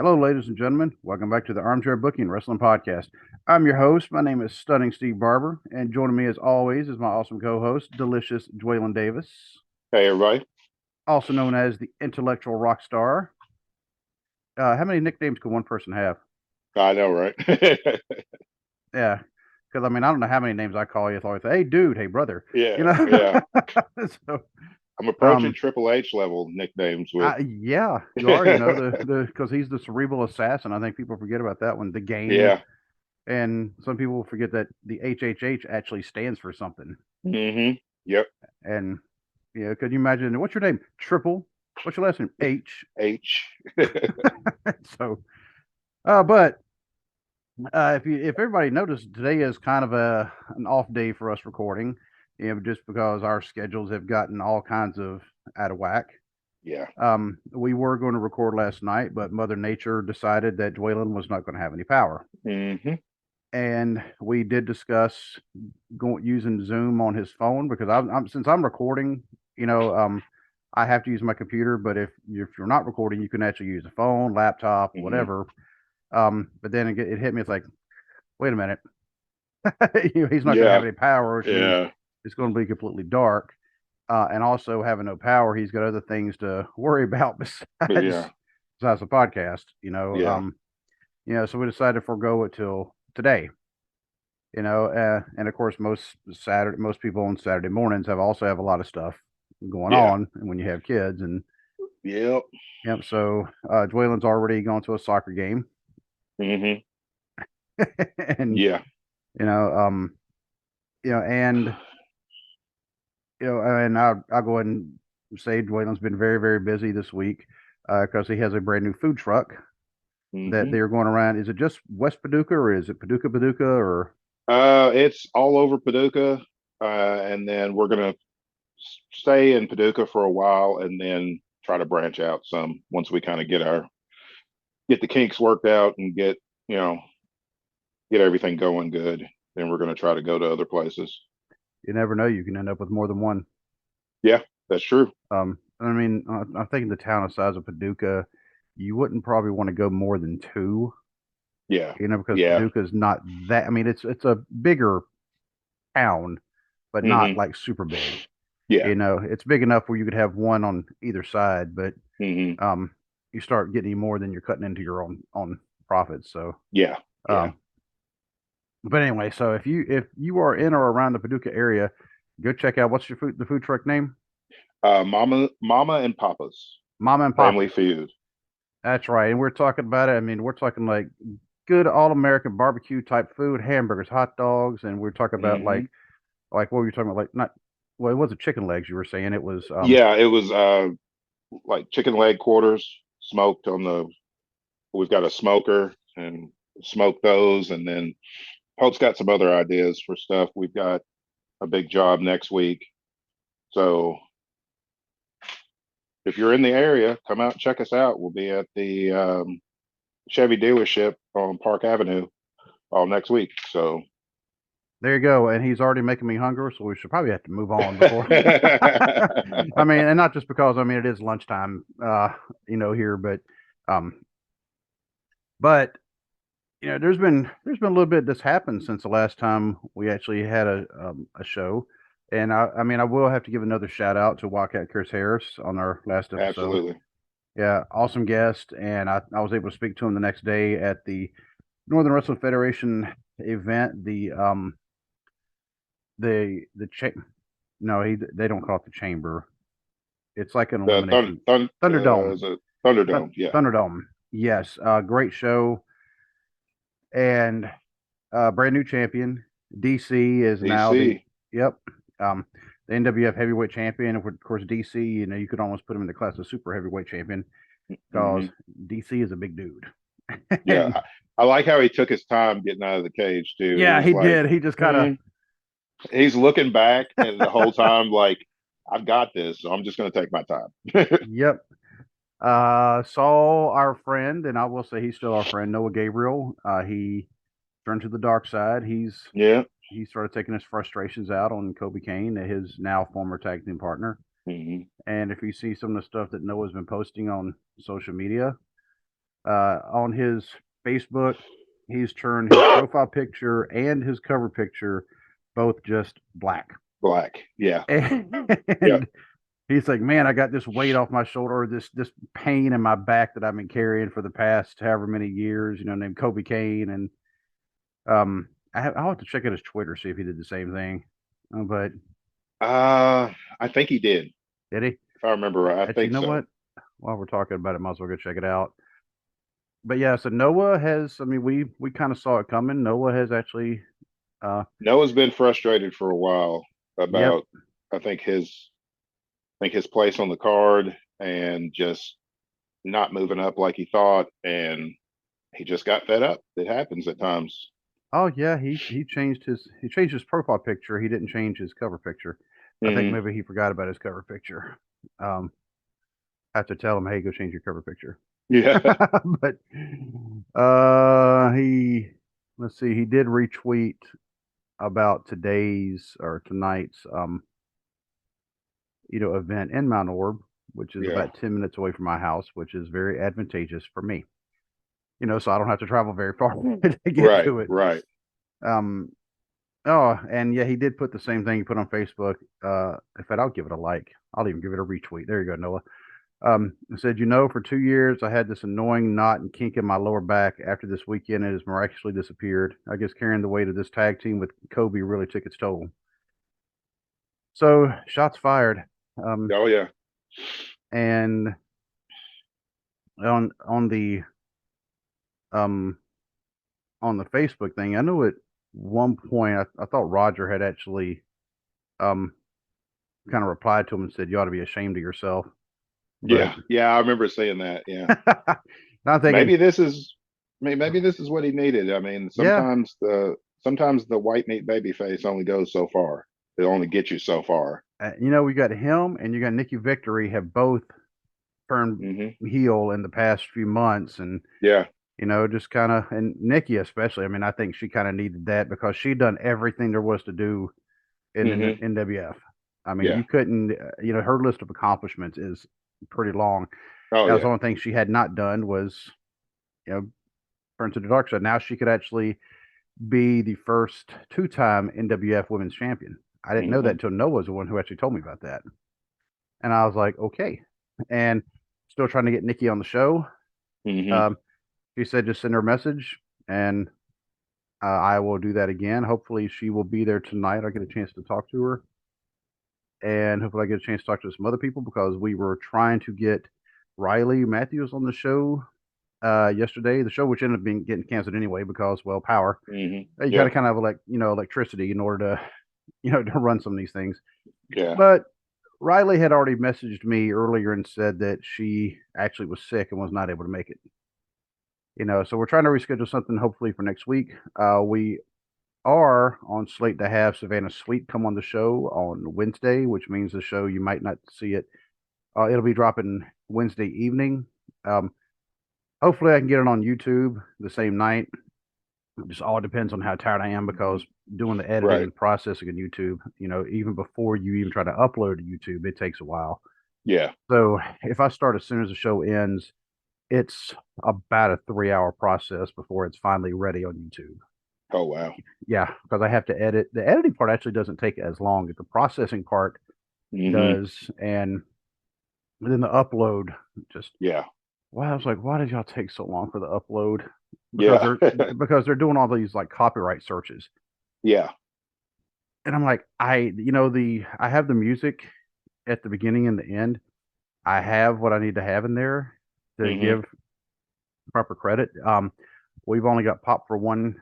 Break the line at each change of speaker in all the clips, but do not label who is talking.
Hello, ladies and gentlemen. Welcome back to the Armchair Booking Wrestling Podcast. I'm your host. My name is Stunning Steve Barber, and joining me as always is my awesome co-host, Delicious Dwaylon Davis,
Hey, everybody.
also known as the Intellectual Rock Star. How many nicknames could one person have?
I know, right?
Yeah, because I mean, I don't know how many names I call you. It's always, hey, dude, hey, brother. You
Yeah,
know.
yeah.
so,
I'm approaching
um,
Triple H level nicknames with.
yeah, you are. You know, the because he's the cerebral assassin. I think people forget about that one. The game.
Yeah.
And some people forget that the HHH actually stands for something.
Yep.
And could you imagine what's your name? Triple. What's your last name? H.
H.
so, but if everybody noticed, today is kind of an off day for us recording, just because our schedules have gotten all kinds of out of whack.
Yeah.
We were going to record last night, but Mother Nature decided that Dwaylon was not going to have any power. And we did discuss using Zoom on his phone because since I'm recording, I have to use my computer. But if you're not recording, you can actually use a phone, laptop, whatever. But then it hit me. It's like, wait a minute, he's not going to have
Yeah.
any power, which means
Yeah.
it's going to be completely dark. And also having no power, he's got other things to worry about
Yeah.
besides the podcast.
Yeah.
So we decided to forego it till today. And of course most people on Saturday mornings also have a lot of stuff going
Yeah.
on when you have kids. And
Yep.
so Dwaylon's already gone to a soccer game.
hmm
And
Yeah.
you know um and and I'll go ahead and say Dwaylon's been very, very busy this week because he has a brand new food truck that
hmm
they're going around. Is it just West Paducah, or is it Paducah, or
It's all over Paducah, and then we're gonna stay in Paducah for a while, and then try to branch out some once we kind of get the kinks worked out and you know get everything going good. Then we're going to try to go to other places.
you never know, you can end up with more than one.
Yeah, that's true.
I mean, I'm thinking the town the size of Paducah, you wouldn't probably want to go more than two,
Yeah,
because
yeah,
Paducah is not that. I mean, it's a bigger town, but not
hmm
like super big.
yeah,
It's big enough where you could have one on either side, but
hmm
um, you start getting more than you're cutting into your own profits. So,
yeah, yeah.
um, but anyway, so if you are in or around the Paducah area, go check out what's the food truck name?
Mama and Papa's
Mama and
Family
Papa's.
Feud.
That's right. And we're talking about it. I mean, we're talking like good all American barbecue type food, hamburgers, hot dogs, and we're talking about
hmm
like what were you talking about? Like not well, it wasn't chicken legs. You were saying it was
Yeah, it was like chicken leg quarters smoked on the. We've got a smoker and smoke those, and then Hope's got some other ideas for stuff. We've got a big job next week, so if you're in the area, come out and check us out. We'll be at the Chevy dealership on Park Avenue all next week. So,
there you go. And he's already making me hungry, so we should probably have to move on before. I mean, and not just because I mean it is lunchtime, here, um, but there's been a little bit that's happened since the last time we actually had a show. And I mean, I will have to give another shout out to Wildcat Chris Harris on our last episode.
absolutely.
Yeah, awesome guest, and I was able to speak to him the next day at the Northern Wrestling Federation event. The no, they don't call it the chamber. It's like an
The
elimination Thunderdome.
is it Thunderdome? Yeah.
Thunderdome. Yes, great show, and brand new champion. DC is now the
DC.
yep. Um, the NWF heavyweight champion. Of course, DC. You could almost put him in the class of super heavyweight champion because
hmm
DC is a big dude.
Yeah.
And
I like how he took his time getting out of the cage too. It
yeah,
was
he
like
did. He just kind of
mm. He's looking back and the whole time like I've got this, so I'm just going to take my time.
yep. Saw our friend, and I will say he's still our friend, Noah Gabriel. He turned to the dark side.
Yeah.
He started taking his frustrations out on Kobe Kane, his now former tag team partner.
hmm
And if you see some of the stuff that Noah's been posting on social media, On his Facebook, he's turned his profile picture and his cover picture both just black.
Black. Yeah.
And he's like, man, I got this weight off my shoulder, or this pain in my back that I've been carrying for the past however many years, named Kobe Kane. And I'll have to check out his Twitter, see if he did the same thing. But
I think he did.
did he?
If I remember right, I
Actually,
think
you know what? While we're talking about it, might as well go check it out. But yeah, so Noah has. I mean, we kind of saw it coming. Noah has actually.
Noah's been frustrated for a while about.
Yep.
I think his place on the card and just not moving up like he thought, and he just got fed up. It happens at times.
Oh yeah, he changed his profile picture. He didn't change his cover picture. I think maybe he forgot about his cover picture. I have to tell him, hey, go change your cover picture.
Yeah.
But let's see, he did retweet about today's or tonight's event in Mount Orb, which is about 10 minutes away from my house, which is very advantageous for me. So I don't have to travel very far to get to it.
Right.
Oh, and yeah, he did put the same thing he put on Facebook. In fact, I'll give it a like. I'll even give it a retweet. There you go, Noah. It said, for 2 years I had this annoying knot and kink in my lower back. After this weekend, it has miraculously disappeared. I guess carrying the weight of this tag team with Kobe really took its toll. So shots fired.
Oh yeah.
And on the Facebook thing, I know at one point I thought Roger had actually kind of replied to him and said, you ought to be ashamed of yourself.
But, yeah, I remember saying that. Yeah.
Not thinking,
maybe this is what he needed. I mean, sometimes the white meat baby face only goes so far. It only gets you so far.
We got him and you got Nikki Victory have both turned heel in the past few months, and just kind of, and Nikki especially. I mean, I think she kind of needed that because she'd done everything there was to do in NWF. I mean, you couldn't, her list of accomplishments is pretty long. The only thing she had not done was, turn to the dark side. Now she could actually be the first 2-time NWF Women's Champion. I didn't know that until Noah was the one who actually told me about that. And I was like, okay. And still trying to get Nikki on the show. She said just send her a message, and I will do that again. Hopefully she will be there tonight. I'll get a chance to talk to her. And hopefully I get a chance to talk to some other people, because we were trying to get Riley Matthews on the show yesterday. The show, which ended up getting canceled anyway because, well, power. You got to kind of electricity in order to to run some of these things. But Riley had already messaged me earlier and said that she actually was sick and was not able to make it. So we're trying to reschedule something hopefully for next week. We are on slate to have Savannah Sweet come on the show on Wednesday, which means the show, you might not see it. It'll be dropping Wednesday evening. Hopefully I can get it on YouTube the same night. It just all depends on how tired I am, because doing the editing and processing on YouTube, even before you even try to upload to YouTube, it takes a while.
Yeah.
So if I start as soon as the show ends, it's about a 3-hour process before it's finally ready on YouTube.
Oh, wow.
Yeah, because I have to edit. The editing part actually doesn't take as long. The processing part does. And then the upload just.
Yeah.
Wow, I was like, why did y'all take so long for the upload? Because they're doing all these like copyright searches.
Yeah.
And I'm like, I have the music at the beginning and the end. I have what I need to have in there to give proper credit. We've only got popped for one.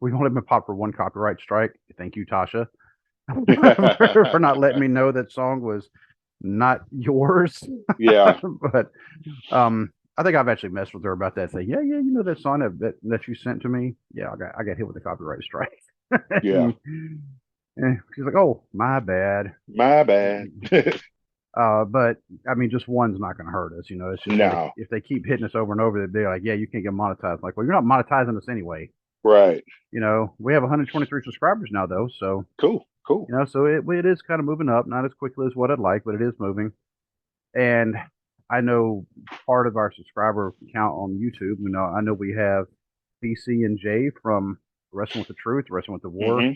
We've only been popped for one copyright strike. Thank you, Tasha, for not letting me know that song was not yours.
Yeah.
But I think I've actually messed with her about that thing. Yeah, that song that you sent to me. Yeah, I got hit with a copyright strike.
Yeah.
And she's like, "Oh, my bad."
My bad.
But I mean, just one's not going to hurt us. It's just if they keep hitting us over and over, they're like, "Yeah, you can't get monetized." I'm like, well, you're not monetizing us anyway.
Right.
We have 123 subscribers now, though. So
cool.
So it is kind of moving up, not as quickly as what I'd like, but it is moving. And I know part of our subscriber count on YouTube. I know we have BC and Jay from Wrestling with the Truth, Wrestling with the War,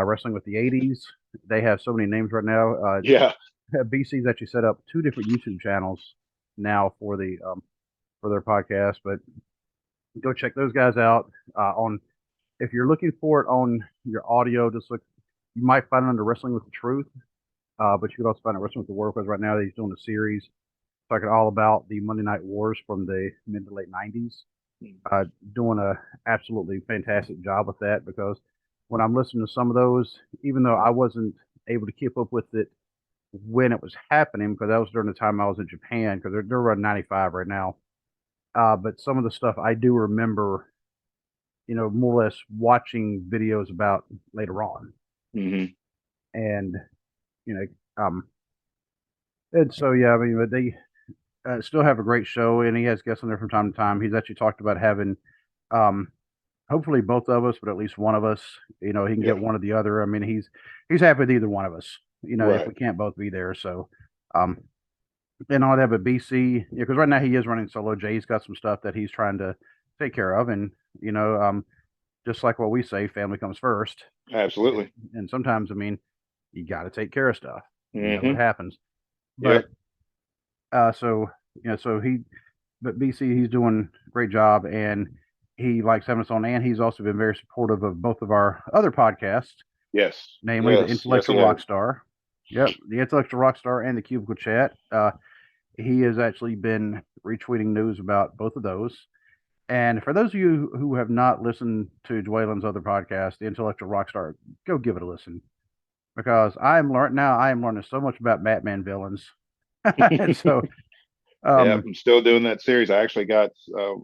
Wrestling with the 80s. They have so many names right now.
Yeah.
BC's actually set up 2 different YouTube channels now for their podcast, but go check those guys out. On if you're looking for it on your audio, just look. You might find it under Wrestling with the Truth, but you could also find it Wrestling with the War because right now he's doing a series talking all about the Monday Night Wars from the mid to late '90s. Doing a absolutely fantastic job with that because when I'm listening to some of those, even though I wasn't able to keep up with it when it was happening, because that was during the time I was in Japan, because they're running 95 right now. But some of the stuff I do remember, more or less watching videos about later on. And, you know, and so, yeah, I mean, but they still have a great show, and he has guests on there from time to time. He's actually talked about having, hopefully both of us, but at least one of us, he can get one or the other. I mean, he's happy with either one of us, if we can't both be there. So, and all that, but BC, because right now he is running solo. Jay's got some stuff that he's trying to take care of, and just like what we say, family comes first.
Absolutely.
And sometimes, I mean, you got to take care of stuff. You know what happens. But so but BC, he's doing a great job, and he likes having us on, and he's also been very supportive of both of our other podcasts.
Yes.
Namely the Intellectual Rockstar. Yep, the Intellectual Rockstar and the Cubicle Chat. He has actually been retweeting news about both of those. And for those of you who have not listened to Dwaylen's other podcast, The Intellectual Rockstar, go give it a listen. Because I am learning so much about Batman villains. And so
I'm still doing that series. I actually got going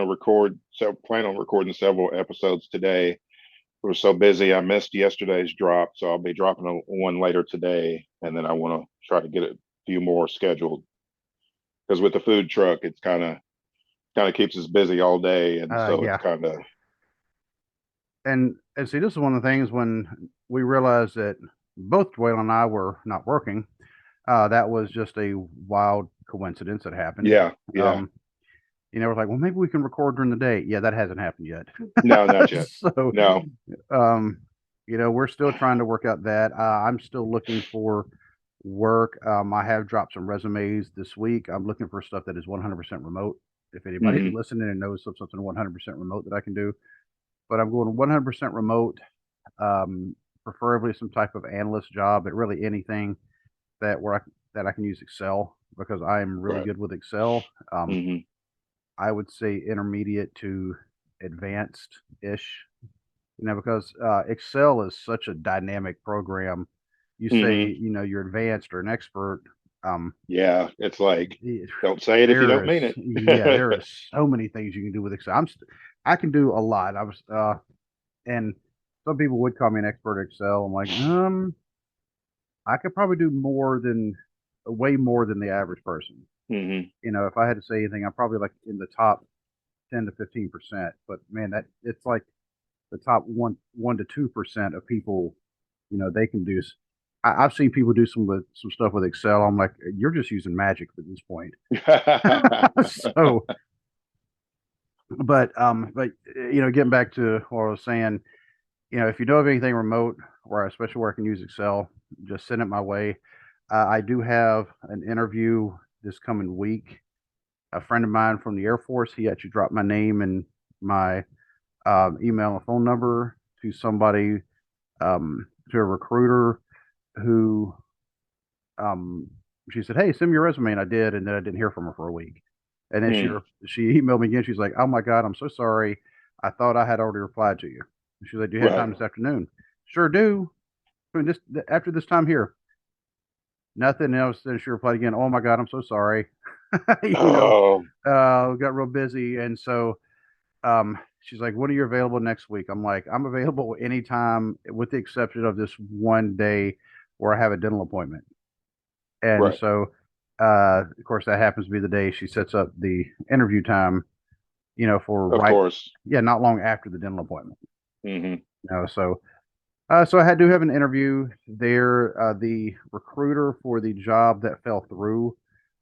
to plan on recording several episodes today. I was so busy, I missed yesterday's drop, so I'll be dropping one later today, and then I want to try to get a few more scheduled. Because with the food truck, it's kind of keeps us busy all day, and so it's kind of.
And see, this is one of the things when we realized that both Dwaylen and I were not working. That was just a wild coincidence that happened.
Yeah.
We're like, well, maybe we can record during the day. Yeah, that hasn't happened yet.
No, not yet.
So
no.
We're still trying to work out that. I'm still looking for work. I have dropped some resumes this week. I'm looking for stuff that is 100% remote. If anybody listening and knows of something 100% remote that I can do, but I'm going 100% remote. Preferably some type of analyst job, but really anything that I can use Excel because I am really good with Excel. I would say intermediate to advanced-ish, because Excel is such a dynamic program. You say, you're advanced or an expert.
It's like, don't say it if you don't mean it.
There are so many things you can do with Excel. I can do a lot. And some people would call me an expert at Excel. I'm like, I could probably do way more than the average person. If I had to say anything, I'm probably like in the top 10 to 15%. But man, it's like the top 1 to 2% of people. They can do. I've seen people do some stuff with Excel. I'm like, you're just using magic at this point. So, but getting back to what I was saying, if you know of anything remote, or especially where I can use Excel, just send it my way. I do have an interview this coming week. A friend of mine from the Air Force, he actually dropped my name and my email and phone number to somebody, to a recruiter who, she said, hey, send me your resume. And I did. And then I didn't hear from her for a week. And then she emailed me again. She's like, oh my God, I'm so sorry. I thought I had already replied to you. She's like, do you have time this afternoon? Sure do. After this time here. Nothing else. Then she replied again, oh my God, I'm so sorry. Got real busy. And so she's like, when are you available next week? I'm like, I'm available anytime with the exception of this one day where I have a dental appointment. And so, of course, that happens to be the day she sets up the interview time, for not long after the dental appointment. So I do have an interview there. The recruiter for the job that fell through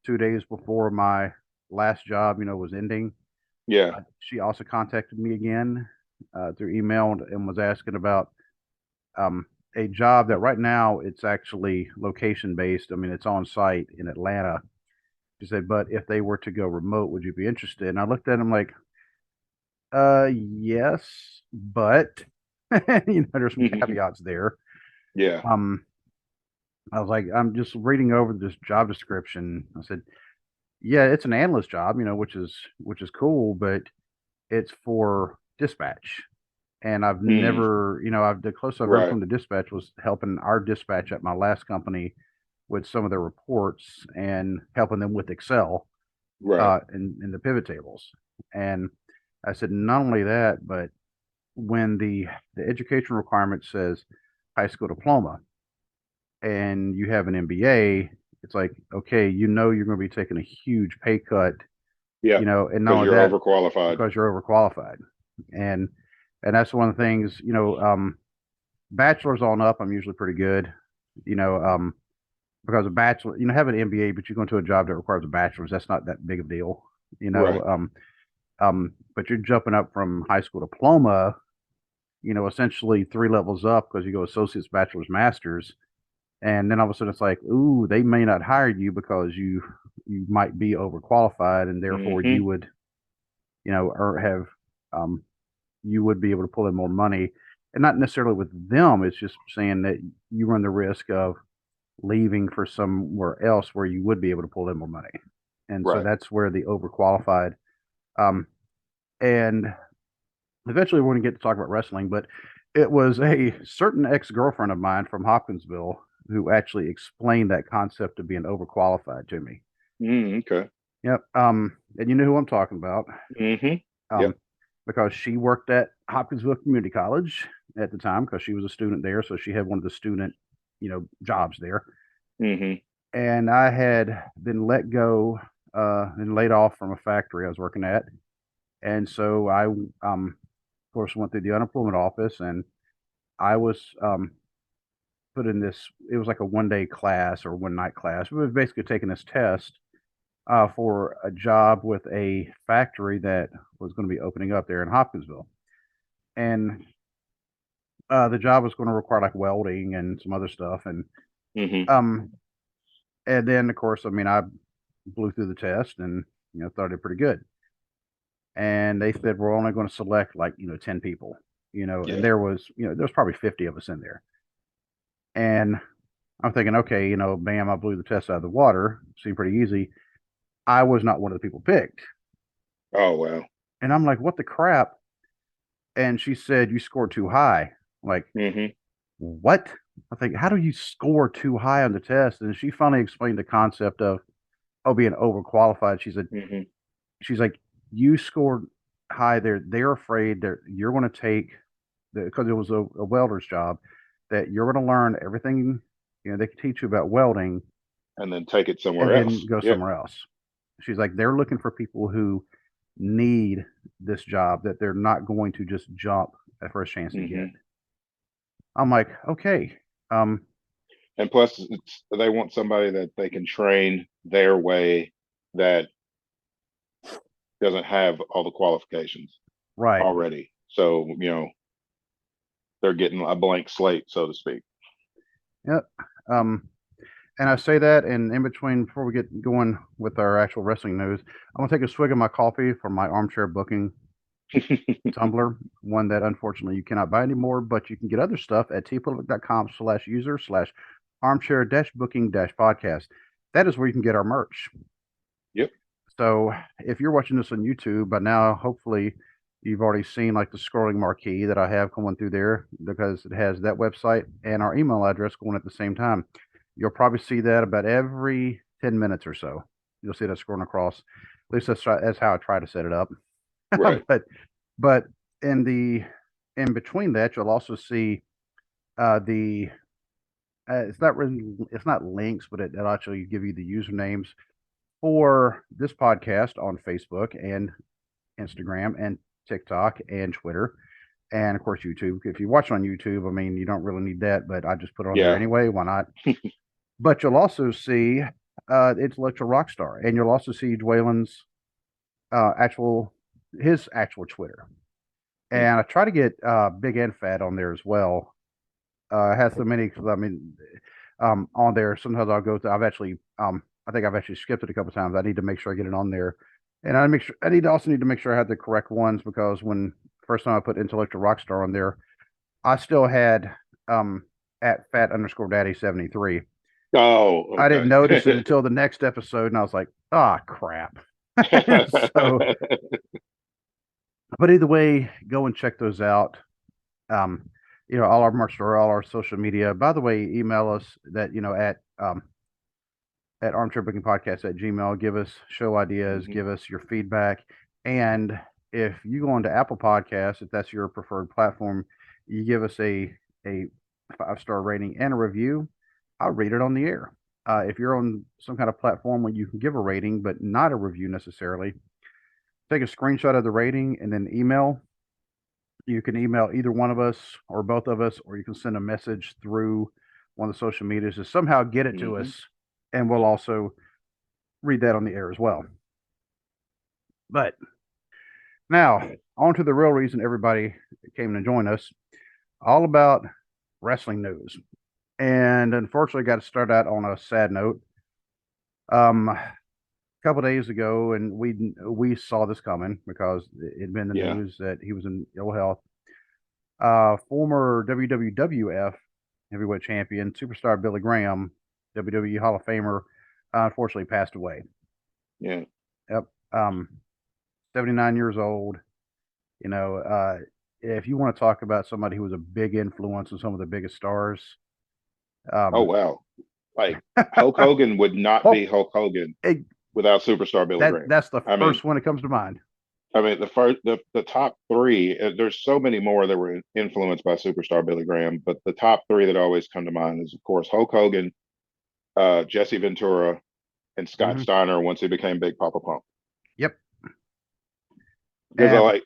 2 days before my last job, was ending.
Yeah.
She also contacted me again through email and was asking about a job that right now it's actually location based. I mean, it's on site in Atlanta. She said, but if they were to go remote, would you be interested? And I looked at him like, yes, but there's some caveats there.
Yeah.
I was like, I'm just reading over this job description. I said, yeah, it's an analyst job, which is cool, but it's for dispatch. And I've
Mm.
never, the closest I've ever
Right.
come to dispatch was helping our dispatch at my last company with some of their reports and helping them with Excel
Right.
in the pivot tables. And I said, not only that, but when the education requirement says high school diploma and you have an MBA, it's like, okay, you're going to be taking a huge pay cut,
Yeah.
and not
Because
only
you're
that,
overqualified.
because you're overqualified. And that's one of the things, bachelor's on up, I'm usually pretty good, you know, um, because a bachelor, have an MBA, but you go into a job that requires a bachelor's, that's not that big of a deal, you know.
Right.
But you're jumping up from high school diploma, essentially 3 levels up because you go associates, bachelor's, master's, and then all of a sudden it's like, ooh, they may not hire you because you might be overqualified, and therefore
Mm-hmm.
you would, or have, um, you would be able to pull in more money, and not necessarily with them. It's just saying that you run the risk of leaving for somewhere else where you would be able to pull in more money, and so
Right.
that's where the overqualified. Um, and eventually, we're going to get to talk about wrestling, but it was a certain ex girlfriend of mine from Hopkinsville who actually explained that concept of being overqualified to me.
Okay.
Yep. And you know who I'm talking about.
Mm-hmm. Yep.
Um, because she worked at Hopkinsville Community College at the time because she was a student there, so she had one of the student, jobs there.
Mm-hmm.
And I had been let go and laid off from a factory I was working at, and so I, of course, went through the unemployment office, and I was put in this. It was like a 1 day class or 1 night class. We was basically taking this test for a job with a factory that was going to be opening up there in Hopkinsville, and the job was going to require like welding and some other stuff,
Mm-hmm.
um, and then of course, I mean, I blew through the test and thought I did pretty good. And they said we're only going to select like 10 people, and
Yeah.
there was probably 50 of us in there, and I'm thinking, okay, bam, I blew the test out of the water, seemed pretty easy. I was not one of the people picked,
Oh, wow.
and I'm like, what the crap? And she said you scored too high. Like,
Mm-hmm.
what? I think, how do you score too high on the test? And she finally explained the concept of being overqualified.
Mm-hmm.
She's like, you scored high there. They're afraid that you're going to take because it was a welder's job, that you're going to learn everything they can teach you about welding
And then take it
and
somewhere
then
else.
go
Yep.
somewhere else. She's like, they're looking for people who need this job, that they're not going to just jump at first chance they get.
Mm-hmm.
I'm like, okay.
And plus, they want somebody that they can train their way that doesn't have all the qualifications
Right.
already. So, they're getting a blank slate, so to speak.
Yep. Um, and I say that, and in between, before we get going with our actual wrestling news, I'm gonna take a swig of my coffee from my armchair booking tumbler, one that unfortunately you cannot buy anymore, but you can get other stuff at tpublic.com/user/armchair-booking-podcast. That is where you can get our merch.
Yep.
So if you're watching this on YouTube by now, hopefully you've already seen like the scrolling marquee that I have going through there, because it has that website and our email address going at the same time. You'll probably see that about every 10 minutes or so. You'll see that scrolling across. At least that's how I try to set it up.
Right.
But in between that, you'll also see the it's not links, but it'll actually give you the usernames for this podcast on Facebook and Instagram and TikTok and Twitter, and of course YouTube. If you watch on YouTube, I mean, you don't really need that, but I just put it on there
Yeah.
anyway. Why not? But you'll also see Intellectual Rockstar, and you'll also see Dwalen's actual Twitter. And I try to get Big and Fat on there as well. Has so many. I mean, on there. Sometimes I'll go to. I think I've actually skipped it a couple times. I need to make sure I get it on there, and I also need to make sure I have the correct ones, because when first time I put Intellectual Rockstar on there, I still had at fat_daddy73.
Oh, okay.
I didn't notice it until the next episode, and I was like, crap. So, but either way, go and check those out. All our merch store, all our social media. By the way, email us at armchairbookingpodcast@gmail. Give us show ideas, give us your feedback. And if you go onto Apple Podcasts, if that's your preferred platform, you give us a 5-star rating and a review, I'll read it on the air. If you're on some kind of platform where you can give a rating but not a review necessarily, take a screenshot of the rating and then email. You can email either one of us or both of us, or you can send a message through one of the social medias to somehow get it to us, and we'll also read that on the air as well. But now, on to the real reason everybody came to join us, all about wrestling news. And unfortunately, got to start out on a sad note. A couple days ago, and we saw this coming because it had been the news that he was in ill health. Former WWF heavyweight champion, superstar Billy Graham, WWE Hall of Famer, unfortunately passed away.
Yeah.
Yep. 79 years old. If you want to talk about somebody who was a big influence on some of the biggest stars.
Oh, wow. Like Hulk Hogan would not be Hulk Hogan without superstar Billy Graham.
That's the first one that comes to mind.
I mean, the top three, there's so many more that were influenced by superstar Billy Graham, but the top three that always come to mind is, of course, Hulk Hogan, Jesse Ventura, and Scott Steiner once he became Big Papa Pump.
Yep.
Because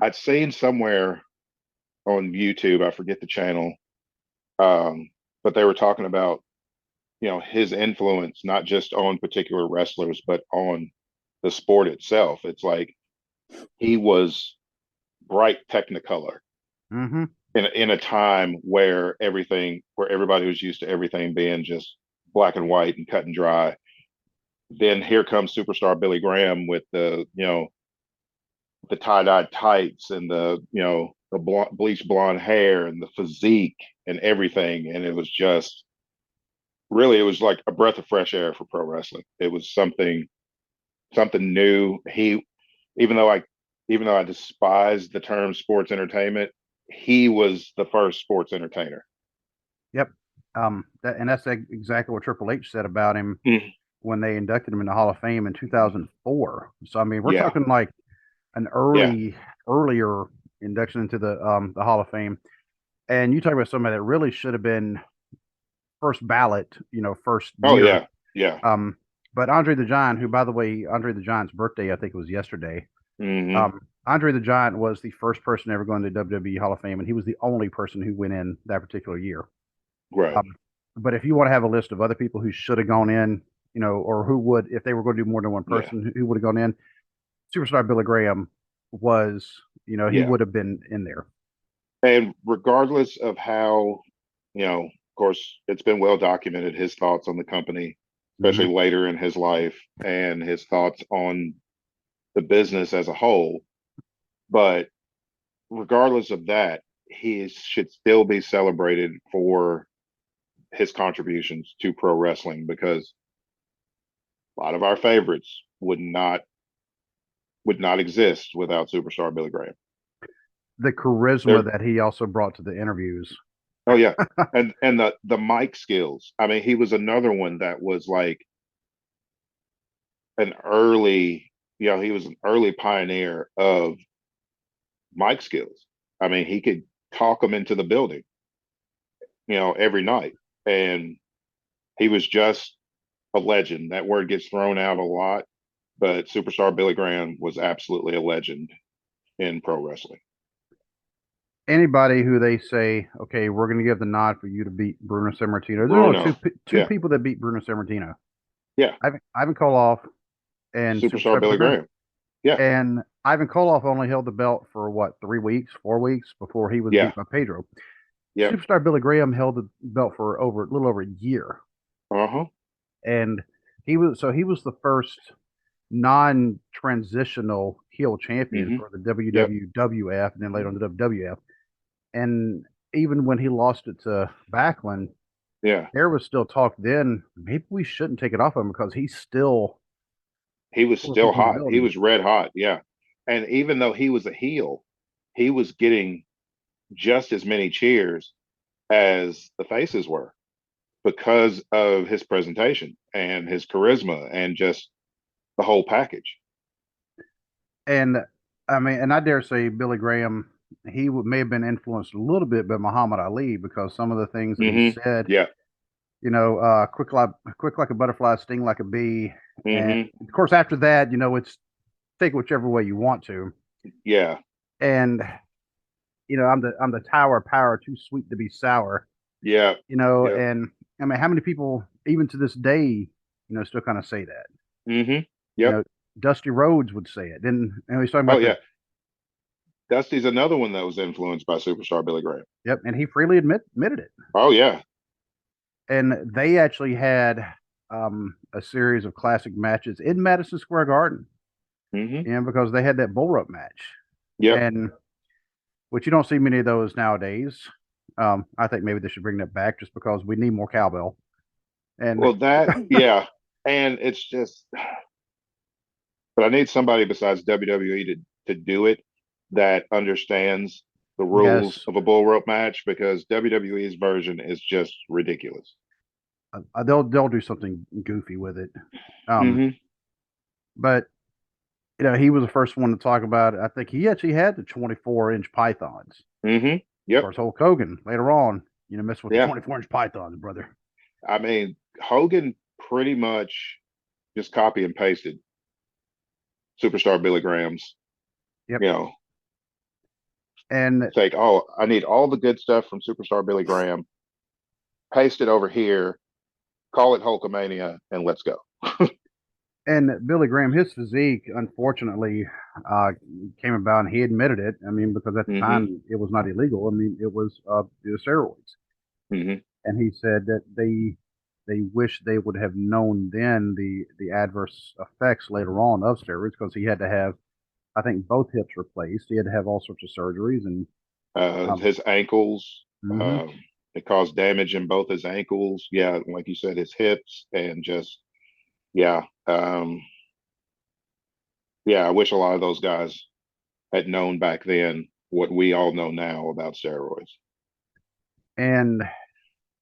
I'd seen somewhere on YouTube, I forget the channel, but they were talking about, his influence, not just on particular wrestlers, but on the sport itself. It's like he was bright Technicolor in a time where everybody was used to everything being just black and white and cut and dry. Then here comes superstar Billy Graham with the tie-dyed tights and the bleached blonde hair and the physique and everything. And it was just really, it was like a breath of fresh air for pro wrestling. It was something new. Even though I despise the term sports entertainment, he was the first sports entertainer.
Yep. That's exactly what Triple H said about him when they inducted him in the Hall of Fame in 2004. So, I mean, we're talking like an earlier induction into the Hall of Fame. And you talk about somebody that really should have been first ballot, first year.
Oh, yeah. Yeah.
But Andre the Giant, who, by the way, Andre the Giant's birthday, I think it was yesterday. Andre the Giant was the first person ever going to WWE Hall of Fame, and he was the only person who went in that particular year.
Right.
But if you want to have a list of other people who should have gone in, or who would, if they were going to do more than one person, who would have gone in, superstar Billy Graham was, he would have been in there.
And regardless of how, of course, it's been well documented, his thoughts on the company, especially later in his life, and his thoughts on the business as a whole. But regardless of that, he should still be celebrated for his contributions to pro wrestling, because a lot of our favorites would not exist without superstar Billy Graham.
The charisma that he also brought to the interviews.
Oh yeah. and the mic skills. I mean, he was another one that was like he was an early pioneer of mic skills. I mean, he could talk them into the building, every night. And he was just a legend. That word gets thrown out a lot, but superstar Billy Graham was absolutely a legend in pro wrestling.
Anybody who they say, okay, we're going to give the nod for you to beat Bruno Sammartino. There are two people that beat Bruno Sammartino.
Yeah.
Ivan Koloff and
Superstar
Superstar Billy
Billy
Graham.
Graham. Yeah.
And Ivan Koloff only held the belt for what, 3 weeks, 4 weeks before he was
Yeah.
beat by Pedro.
Yeah.
Superstar Billy Graham held the belt for a little over a year.
Uh-huh.
And he was the first non-transitional heel champion for the
Yep.
WWF and then later on the WWF. And even when he lost it to Backlund,
Yeah.
there was still talk then, maybe we shouldn't take it off him because
he was still hot. He was red hot. Yeah. And even though he was a heel, he was getting just as many cheers as the faces were because of his presentation and his charisma and just the whole package.
And I mean, and I dare say Billy Graham, he may have been influenced a little bit by Muhammad Ali because some of the things that he said,
yeah,
you know, quick like a butterfly, sting like a bee. And of course, after that, you know, it's take whichever way you want to.
Yeah.
And you know, I'm the tower of power, too sweet to be sour.
Yeah.
You know, and I mean, how many people, even to this day, you know, still kind of say that?
Yep.
You know, Dusty Rhodes would say it. And he's talking about.
Oh yeah. Dusty's another one that was influenced by Superstar Billy Graham.
Yep, and he freely admitted it.
Oh yeah.
And they actually had a series of classic matches in Madison Square Garden. And because they had that bull rope match.
Yeah.
And which you don't see many of those nowadays. I think maybe they should bring that back just because we need more cowbell. And
well, that yeah, and it's just, but I need somebody besides WWE to do it that understands the rules of a bull rope match, because WWE's version is just ridiculous.
They'll do something goofy with it. But you know, he was the first one to talk about it. I think he actually had the 24-inch pythons.
Yep.
Of course, Hulk Hogan later on, you know, messed with the 24-inch pythons, brother.
I mean, Hogan pretty much just copy and pasted Superstar Billy Graham's.
Yep.
You know,
and
it's like, oh, I need all the good stuff from Superstar Billy Graham, paste it over here, call it Hulkamania, and let's go.
And Billy Graham, his physique, unfortunately, came about, and he admitted it. I mean, because at the time it was not illegal. I mean, it was steroids. And he said that they wish they would have known then the adverse effects later on of steroids, because he had to have, I think, both hips replaced. He had to have all sorts of surgeries, and
his ankles. It caused damage in both his ankles. Yeah, like you said, his hips, and just yeah. Yeah, I wish a lot of those guys had known back then what we all know now about steroids.
And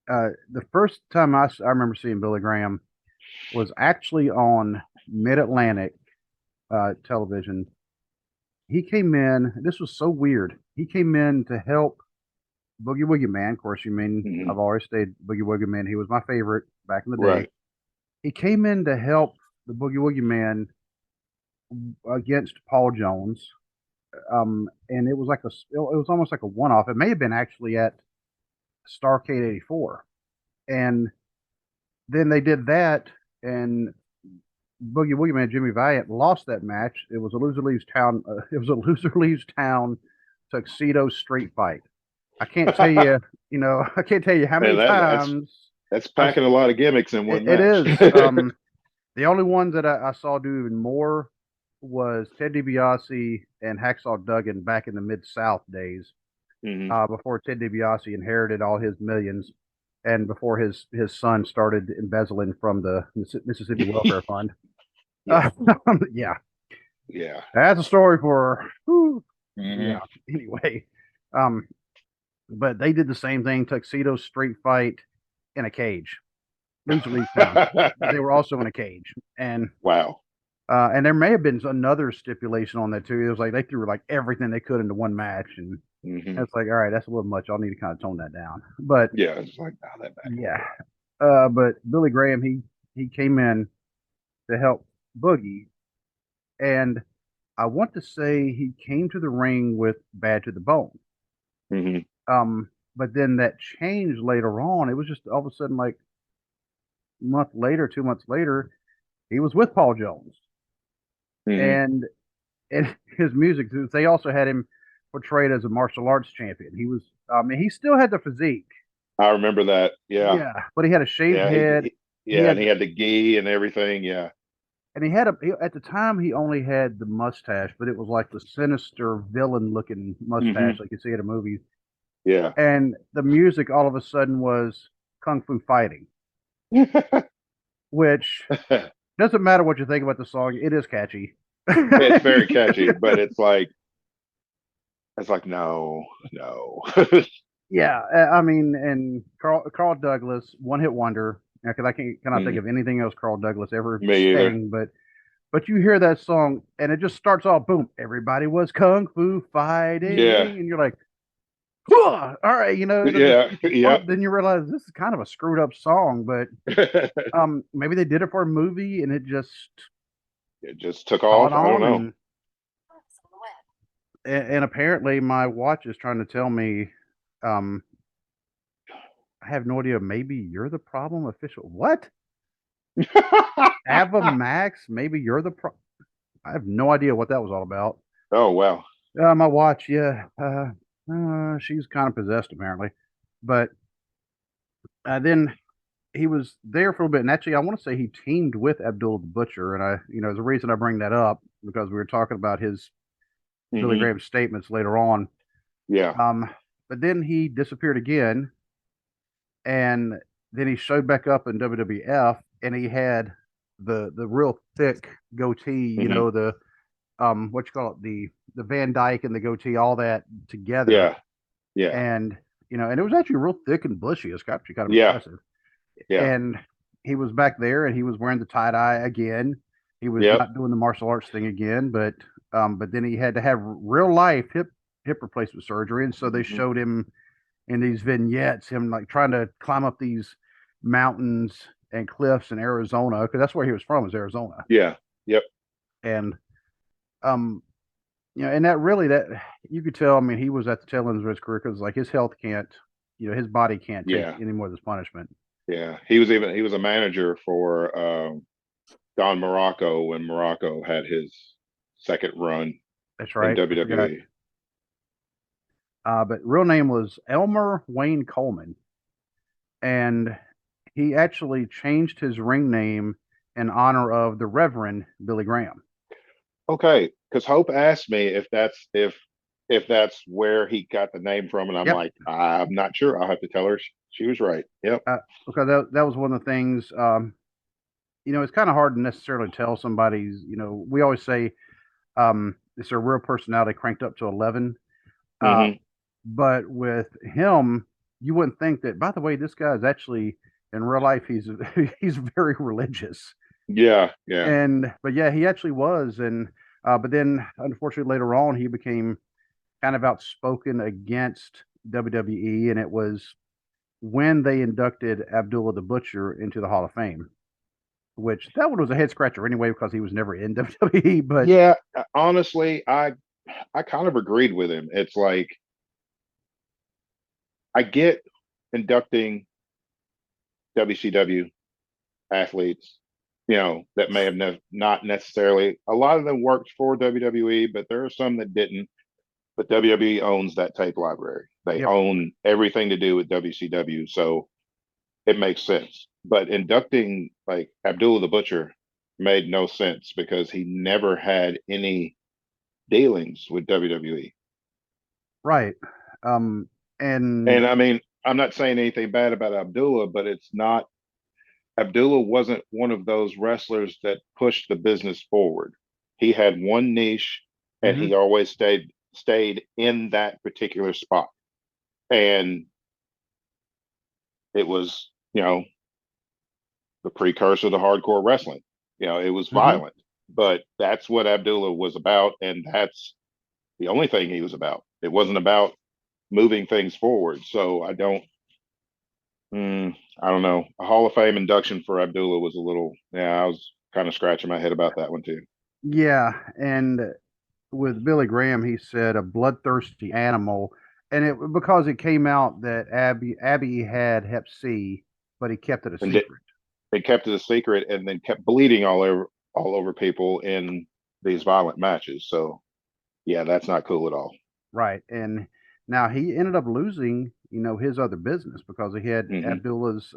the first time I remember seeing Billy Graham was actually on Mid-Atlantic television. He came in. This was so weird. He came in to help Boogie Woogie Man. Of course, you mean I've always stayed Boogie Woogie Man. He was my favorite back in the day.
Right.
He came in to help the Boogie Woogie Man against Paul Jones, and it was almost like a one-off. It may have been actually at Starrcade '84, and then they did that, and Boogie Woogie Man Jimmy Valiant lost that match. It was a loser leaves town. It was a loser leaves town tuxedo street fight. I can't tell you, you know, I can't tell you how many times.
That's packing a lot of gimmicks in one match.
It is. The only ones that I saw do even more was Ted DiBiase and Hacksaw Duggan back in the Mid-South days, before Ted DiBiase inherited all his millions, and before his son started embezzling from the Mississippi Welfare Fund. Yeah.
Yeah.
That's a story for yeah. Anyway, but they did the same thing, tuxedo street fight in a cage. Loser leaves town. They were also in a cage. And
wow.
And there may have been another stipulation on that too. It was like they threw like everything they could into one match, and it's like, all right, that's a little much. I'll need to kind of tone that down. But
yeah, it's like that back.
Yeah. But Billy Graham, he came in to help Boogie, and I want to say he came to the ring with Bad to the Bone. But then that changed later on. It was just all of a sudden, like a month later, 2 months later, he was with Paul Jones,
Hmm.
and his music. They also had him portrayed as a martial arts champion. He was, I mean, he still had the physique.
I remember that. Yeah.
Yeah, but he had a shaved
Yeah.
head. He
Yeah. And
had,
he had the gi and everything. Yeah.
and he had at the time he only had the mustache, but it was like the sinister villain looking
Hmm.
mustache, like you see in a movie.
Yeah.
And the music all of a sudden was kung fu fighting, which doesn't matter what you think about the song, it is catchy.
It's very catchy, but it's like, no, no.
Yeah, I mean, and Carl Douglas, one hit wonder. Because I cannot think
Mm,
of anything else Carl Douglas ever
me either.
sang, but you hear that song and it just starts off, boom, everybody was kung fu
Yeah.
fighting, and you're like, all right, then it
Yeah.
gets you
Yep.
pumped. Then you realize this is kind of a screwed up song, but maybe they did it for a movie and it just
It just took
caught
off. I don't
on,
know.
and apparently my watch is trying to tell me, um, I have no idea. Maybe you're the problem official. What? Ava Max? Maybe you're the pro. I have no idea what that was all about.
Oh, wow.
My watch, yeah. She's kind of possessed apparently, but then he was there for a bit, and actually, I want to say he teamed with Abdul the Butcher, and the reason I bring that up because we were talking about his Billy
Hmm.
Graham statements later on.
Yeah.
Um, but then he disappeared again, and then he showed back up in WWF, and he had the real thick goatee,
Hmm.
the what you call it, the Van Dyke and the goatee, all that together,
Yeah. Yeah.
and and it was actually real thick and bushy. It's actually kind of
Yeah.
impressive.
Yeah.
And he was back there, and he was wearing the tie dye again. He was
Yep.
not doing the martial arts thing again, but then he had to have real life hip replacement surgery, and so they
Hmm.
showed him in these vignettes, him like trying to climb up these mountains and cliffs in Arizona, because that's where he was from, was Arizona.
Yeah. Yep.
And um, and that you could tell. I mean, he was at the tail end of his career because like his health can't, his body can't take
Yeah.
any more of this punishment.
Yeah. He was a manager for Don Morocco when Morocco had his second run
That's
in
right. I forgot.
WWE.
But real name was Elmer Wayne Coleman, and he actually changed his ring name in honor of the Reverend Billy Graham.
Okay, because Hope asked me if that's where he got the name from, and I'm
Yep.
like, I'm not sure. I'll have to tell her. She was right. Yep.
Because that was one of the things. It's kind of hard to necessarily tell somebody's. We always say it's their real personality cranked up to 11. Uh,
Hmm.
but with him, you wouldn't think that. By the way, this guy is actually in real life. He's very religious,
Yeah. Yeah.
and but yeah, he actually was. And but then unfortunately later on, he became kind of outspoken against WWE, and it was when they inducted Abdullah the Butcher into the Hall of Fame, which that one was a head scratcher anyway because he was never in WWE. But
Yeah. Honestly, I kind of agreed with him. It's like I get inducting WCW athletes, that may have not necessarily. A lot of them worked for WWE, but there are some that didn't. But WWE owns that tape library. They
yep,
own everything to do with WCW, so it makes sense. But inducting like Abdullah the Butcher made no sense because he never had any dealings with WWE.
right. Um, and
And I mean, I'm not saying anything bad about Abdullah, but it's not. Abdullah wasn't one of those wrestlers that pushed the business forward. He had one niche, and
mhm,
he always stayed in that particular spot. And it was, the precursor to hardcore wrestling. It was
mhm.
violent, but that's what Abdullah was about, and that's the only thing he was about. It wasn't about moving things forward. So I don't know. A Hall of Fame induction for Abdullah was a little, yeah, I was kind of scratching my head about that one too.
Yeah, and with Billy Graham, he said a bloodthirsty animal, and it because it came out that Abby had Hep C, but he kept it a
And
secret.
they kept it a secret and then kept bleeding all over people in these violent matches. So yeah, that's not cool at all.
Right. And now he ended up losing, his other business because he had Abdullah's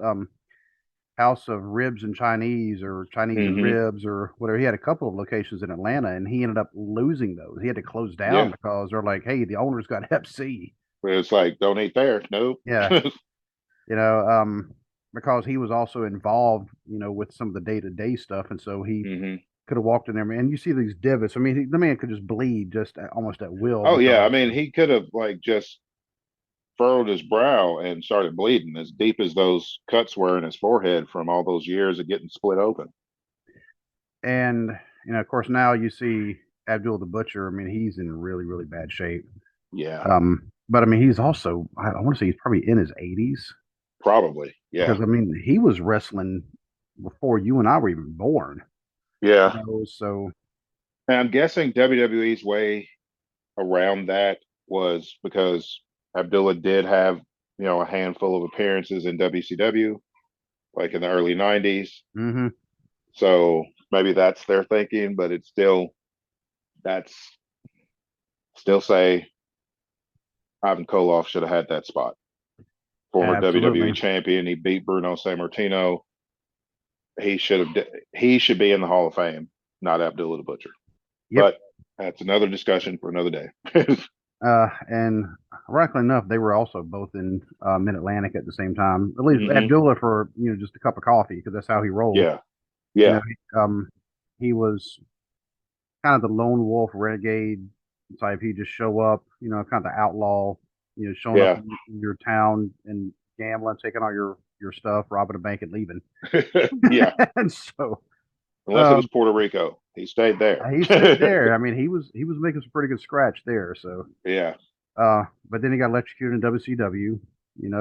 House of Ribs and Chinese, or Chinese and Ribs, or whatever. He had a couple of locations in Atlanta, and he ended up losing those. He had to close down because they're like, hey, the owner's got Hep C.
It's like, don't eat there. Nope.
Yeah. Because he was also involved, with some of the day-to-day stuff. And so he could have walked in there, and you see these divots. I mean, the man could just bleed just almost at will.
Oh, yeah. I mean, he could have like just furrowed his brow and started bleeding as deep as those cuts were in his forehead from all those years of getting split open.
And, of course, now you see Abdul the Butcher. I mean, he's in really, really bad shape.
Yeah.
But I mean, he's also, I want to say he's probably in his 80s.
Probably. Yeah.
Because I mean, he was wrestling before you and I were even born.
Yeah.
So
and I'm guessing WWE's way around that was because Abdullah did have, a handful of appearances in WCW, like in the early 90s. So maybe that's their thinking, but it's still say Ivan Koloff should have had that spot. Former WWE champion. He beat Bruno Sammartino. He should be in the Hall of Fame, not Abdullah the Butcher. Yep. But that's another discussion for another day.
And ironically enough, they were also both in Mid-Atlantic at the same time. At least Abdullah for just a cup of coffee, because that's how he rolled.
Yeah.
He was kind of the lone wolf renegade type. He'd just show up, kind of the outlaw, showing up in your town and gambling, taking all your stuff, robbing a bank and leaving.
Yeah.
And so
unless it was Puerto Rico, he stayed there.
He stayed there. I mean, he was making some pretty good scratch there. So
yeah.
But then he got electrocuted in WCW.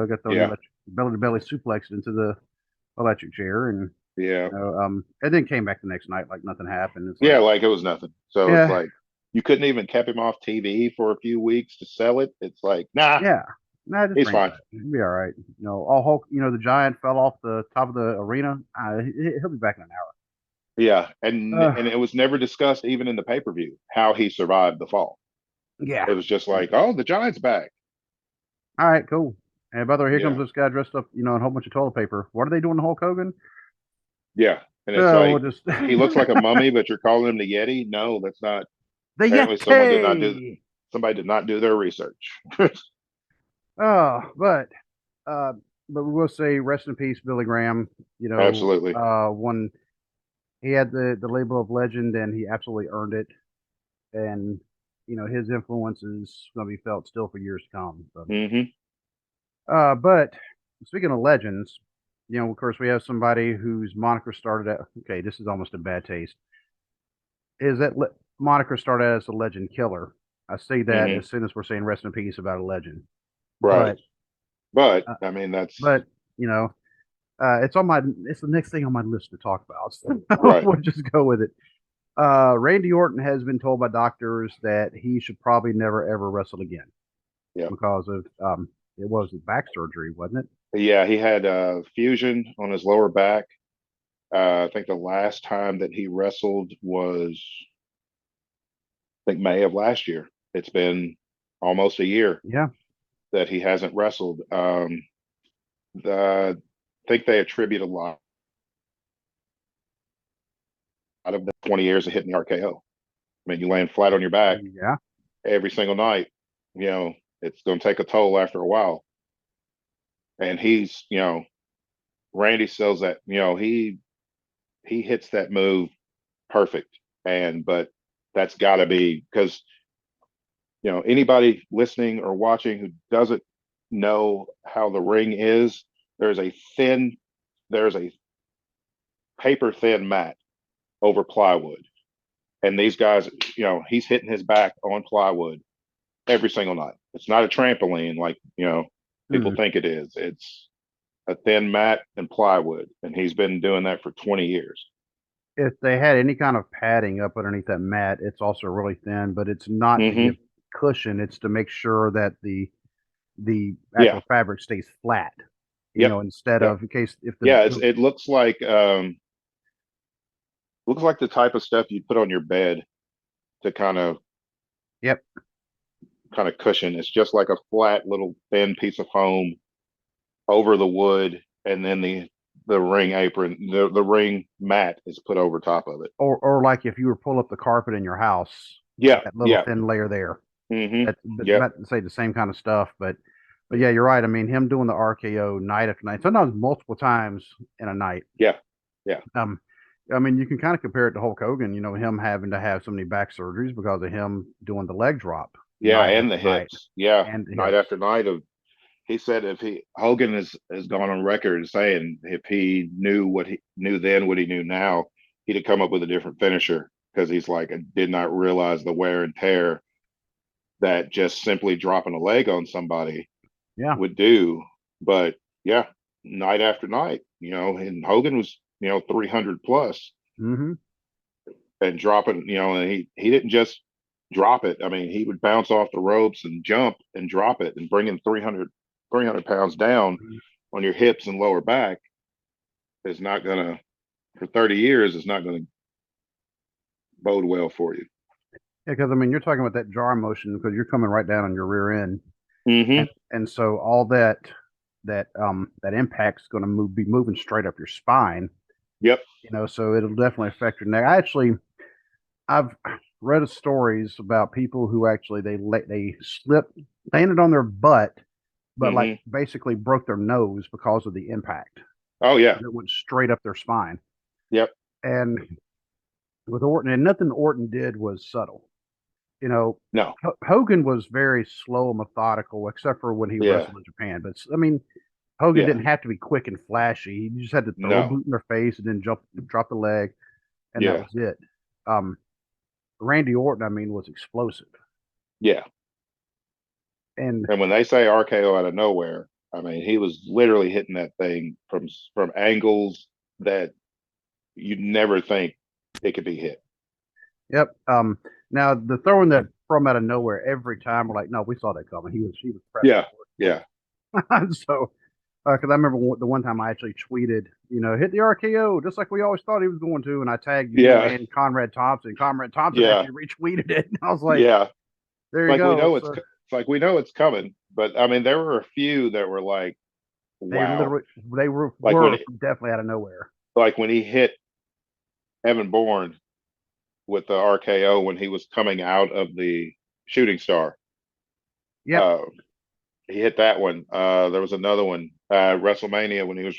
Got thrown belly to belly suplexed into the electric chair, and and then came back the next night like nothing happened. It's
like it was nothing. So it's like you couldn't even kept him off TV for a few weeks to sell it. It's like, nah.
Yeah. Nah,
he's fine.
He'll be all right. All Hulk, the giant fell off the top of the arena. He'll be back in an hour.
Yeah, and it was never discussed even in the pay-per-view how he survived the fall.
Yeah.
It was just like, oh, the giant's back.
All right, cool. And by the way, here comes this guy dressed up, in a whole bunch of toilet paper. What are they doing to Hulk Hogan?
Yeah. And it's he looks like a mummy, but you're calling him the Yeti. No, that's not.
The Yeti.
Somebody did not do their research.
But we will say rest in peace, Billy Graham.
Absolutely.
One, he had the label of legend, and he absolutely earned it. And his influence is going to be felt still for years to come. So. But speaking of legends, of course, we have somebody whose moniker started at. Okay, this is almost a bad taste. Is that moniker started as a legend killer? I say that as soon as we're saying rest in peace about a legend.
Right. But I mean, that's.
But it's the next thing on my list to talk about. So
right.
We'll just go with it. Randy Orton has been told by doctors that he should probably never ever wrestle again.
Yeah.
Because of it was back surgery, wasn't it?
Yeah, he had fusion on his lower back. I think the last time that he wrestled was, I think, May of last year. It's been almost a year.
Yeah.
That he hasn't wrestled. I think they attribute a lot out of the 20 years of hitting the RKO. I mean, you laying flat on your back every single night, it's going to take a toll after a while. And he's, Randy sells that, he hits that move perfect. But that's got to be because, anybody listening or watching who doesn't know how the ring is, there's a paper thin mat over plywood. And these guys, he's hitting his back on plywood every single night. It's not a trampoline like, people think it is. It's a thin mat and plywood. And he's been doing that for 20 years.
If they had any kind of padding up underneath that mat, it's also really thin, but it's not to give cushion. It's to make sure that the actual fabric stays flat.
Yep.
instead
Yep.
of in case if
Yeah, it looks like the type of stuff you put on your bed to
yep.
kind of cushion. It's just like a flat little thin piece of foam over the wood, and then the ring apron, the ring mat is put over top of it.
Or like if you were pull up the carpet in your house,
Yeah,
that little
yeah.
thin layer there.
Mm-hmm.
That's
Yep.
not to say the same kind of stuff, but yeah, you're right. I mean, him doing the RKO night after night, sometimes multiple times in a night.
Yeah. Yeah.
I mean, you can kind of compare it to Hulk Hogan. Him having to have so many back surgeries because of him doing the leg drop
Yeah,
night
and
after
the
night,
hips. Yeah.
and the
Night
hips.
after night of he said if Hogan has gone on record saying if he knew what he knew then what he knew now, he'd have come up with a different finisher because he's like I did not realize the wear and tear that just simply dropping a leg on somebody
Yeah.
would do. But yeah, night after night, and Hogan was 300 plus
Mm-hmm.
and dropping, and he didn't just drop it. I mean, he would bounce off the ropes and jump and drop it, and bringing 300 pounds down on your hips and lower back is not gonna for 30 years is not gonna bode well for you.
Yeah, because I mean, you're talking about that jar motion because you're coming right down on your rear end,
Mm-hmm.
and so all that impact's going to be moving straight up your spine.
Yep.
So it'll definitely affect your neck. I've read stories about people who actually they slipped, landed on their butt, but like
Mm-hmm.
basically broke their nose because of the impact.
Oh yeah.
It went straight up their spine.
Yep.
And with Orton, and nothing Orton did was subtle.
No.
Hogan was very slow and methodical, except for when he
Yeah.
wrestled in Japan. But I mean, Hogan
Yeah.
didn't have to be quick and flashy. He just had to throw a
No.
boot in their face and then drop the leg, and that
Yeah.
was it. Um, Randy Orton, I mean, was explosive.
Yeah.
And
And when they say RKO out of nowhere, I mean he was literally hitting that thing from angles that you'd never think it could be hit.
yep. Now the throwing that from out of nowhere every time, we're like, no, we saw that coming. He was prepping
Yeah. Yeah.
for it. So, because I remember the one time I actually tweeted, hit the RKO just like we always thought he was going to, and I tagged you
Yeah.
and Conrad Thompson. Conrad Thompson
Yeah.
actually retweeted it, and I was like,
Yeah.
there you
Like we
go.
know
So
it's like we know it's coming, but I mean there were a few that were like,
they
wow.
literally they were
Like
definitely out of nowhere.
when he hit Evan Bourne with the RKO when he was coming out of the shooting star.
Yep.
Uh, he hit that one. There was another one, WrestleMania when he was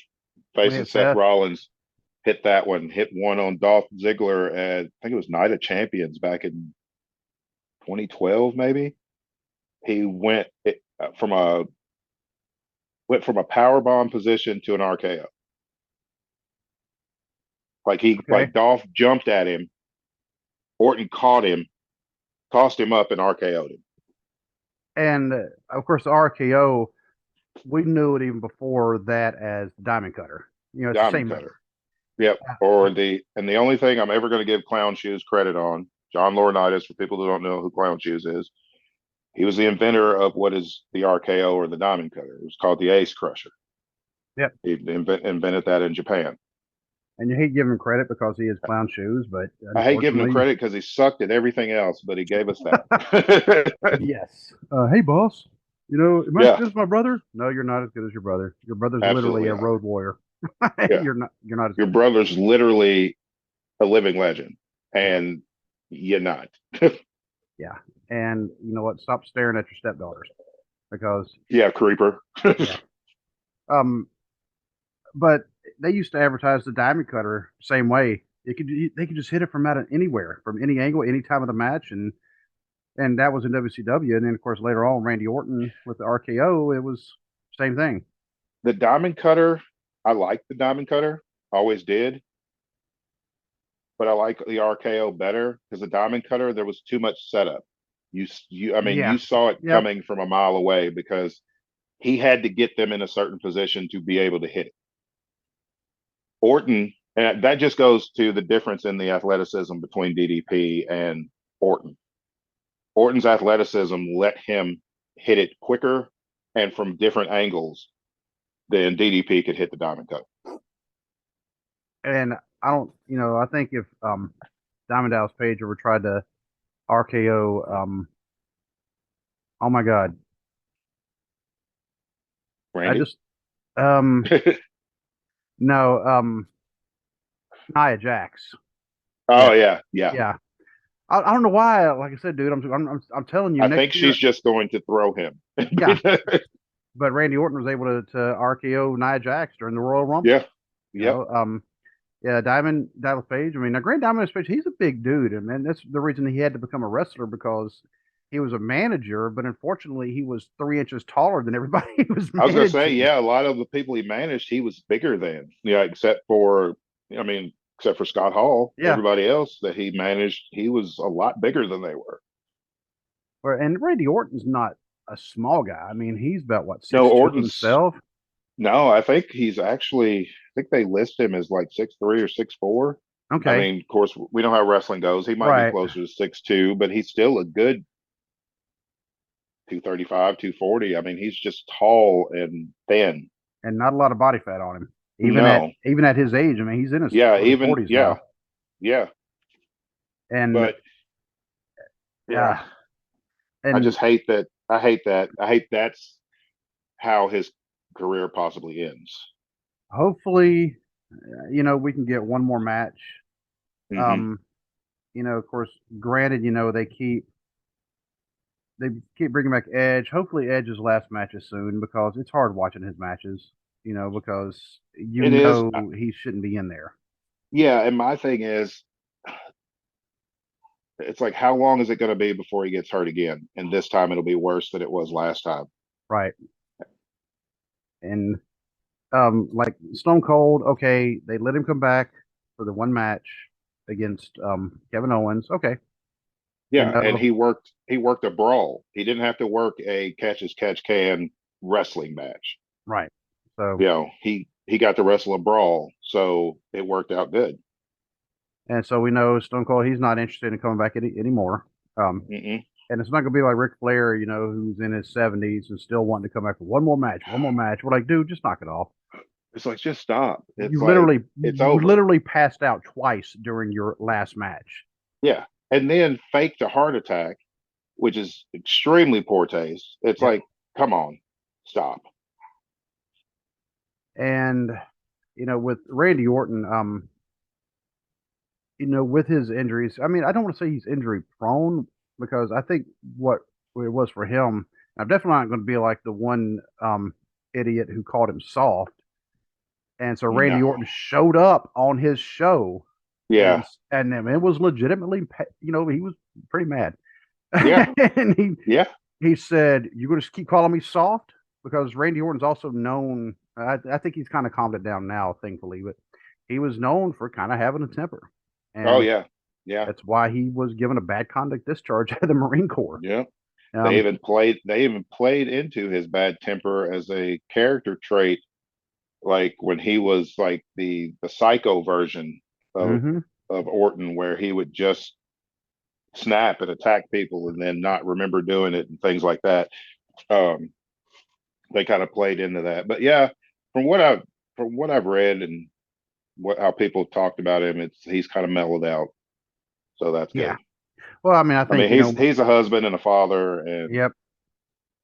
When
facing
it
Seth
said,
Rollins. Hit that one. Hit one on Dolph Ziggler at I think it was Night of Champions back in 2012, maybe. He went from a power bomb position to an RKO.
okay.
Like Dolph jumped at him. Orton caught him, tossed him up, and RKO'd him.
And of course, the RKO, we knew it even before that as the Diamond Cutter. It's the
Diamond
same move.
cutter. Yep. The only thing I'm ever going to give Clown Shoes credit on, John Laurinaitis, for people who don't know who Clown Shoes is, he was the inventor of what is the RKO or the Diamond Cutter. It was called the Ace Crusher.
Yep.
He invented that in Japan.
And you hate giving him credit because he is Clown Shoes, but
I hate giving him
unfortunately,
credit because he sucked at everything else, but he gave us that.
yes. Hey, boss. Am I as
Yeah,
good as my brother? No, you're not as good as your brother. Your brother's literally
absolutely
a
not.
road warrior.
Yeah,
You're not as
your
good as him.
brother's literally a living legend,
Yeah.
and you're not.
Yeah. And you know what? Stop staring at your stepdaughters because,
Yeah, creeper.
yeah. Um, but they used to advertise the diamond cutter same way. They could just hit it from out of anywhere, from any angle, any time of the match, and that was in WCW. And then of course later on, Randy Orton with the RKO, it was same thing.
The Diamond Cutter, I like the Diamond Cutter, always did, but I like the RKO better because the Diamond Cutter there was too much setup. I mean,
Yeah.
you saw it
Yep.
coming from a mile away because he had to get them in a certain position to be able to hit it. Orton, and that just goes to the difference in the athleticism between DDP and Orton. Orton's athleticism let him hit it quicker and from different angles then DDP could hit the Diamond Cutter.
And I don't, I think if Diamond Dallas Page ever tried to RKO, oh my God, I
Randy?
just, no, Nia Jax.
Oh
Yeah,
yeah.
yeah. I don't know why. Like I said, dude, I'm telling you,
I think
next year,
she's just going to throw him.
yeah. But Randy Orton was able to RKO Nia Jax during the Royal Rumble.
Yeah.
You
Yep.
know, yeah, Diamond Dallas Page. I mean, now Grand Diamond Page, he's a big dude, and man, that's the reason he had to become a wrestler, because he was a manager, but unfortunately, he was 3 inches taller than everybody he was
I was gonna say,
managing.
yeah, a lot of the people he managed, he was bigger than. Yeah, except for, except for Scott Hall.
Yeah,
Everybody else that he managed, he was a lot bigger than they were.
and Randy Orton's not a small guy. I mean, he's about what,
No,
6'2"
Orton's
himself.
no, I think he's actually. I think they list him as like 6'3" or 6'4". I
Okay,
mean, of course, we know how wrestling goes. He might be
right,
closer to 6'2", but he's still a good 235, 240. I mean, he's just tall and thin.
and not a lot of body fat on him,
No,
even at his age. I mean, he's in his
yeah,
early
even
40s
yeah,
now,
yeah,
and
but yeah,
uh,
I
and
just hate that. I hate that. I hate that's how his career possibly ends.
hopefully, we can get one more match.
Hmm.
Um, of course, granted, they keep bringing back Edge. Hopefully, Edge's last match is soon, because it's hard watching his matches. Because
It is,
he shouldn't be in there.
yeah. And my thing is, it's like, how long is it going to be before he gets hurt again? And this time it'll be worse than it was last time.
Right. And like Stone Cold, okay, they let him come back for the one match against Kevin Owens. Okay. You
Yeah, and
know,
he worked a brawl. He didn't have to work a catch as catch can wrestling match.
right. So,
He got to wrestle a brawl, so it worked out good.
and so we know Stone Cold, he's not interested in coming back anymore. Um,
Mm-mm.
and it's not going to be like Ric Flair, who's in his 70s and still wanting to come back for one more match, one more match. We're like, dude, just knock it off.
It's like, just stop. It's
You
like,
literally,
it's
you
over.
literally passed out twice during your last match.
Yeah, and then faked a heart attack, which is extremely poor taste. It's
Yep.
like, come on, stop.
And with Randy Orton, with his injuries, I mean, I don't want to say he's injury prone, because I think what it was for him, I'm definitely not going to be like the one idiot who called him soft. And so Randy
No.
Orton showed up on his show,
Yeah.
and then it was legitimately, he was pretty mad.
Yeah.
And
Yeah.
he said, "You're going to keep calling me soft?" Because Randy Orton's also known. I think he's kind of calmed it down now, thankfully, but he was known for kind of having a temper,
Oh
and
yeah. Yeah.
that's why he was given a bad conduct discharge out of the Marine Corps.
Yeah. They
Um,
even played into his bad temper as a character trait, like when he was like the psycho version of
mhm.
Orton, where he would just snap and attack people and then not remember doing it and things like that. Um, they kind of played into that. But yeah, from what I've read and how people talked about him, he's kind of mellowed out. So that's
Yeah.
good.
Well, I mean, I
I
think
mean, he's a husband and a father, and
yep.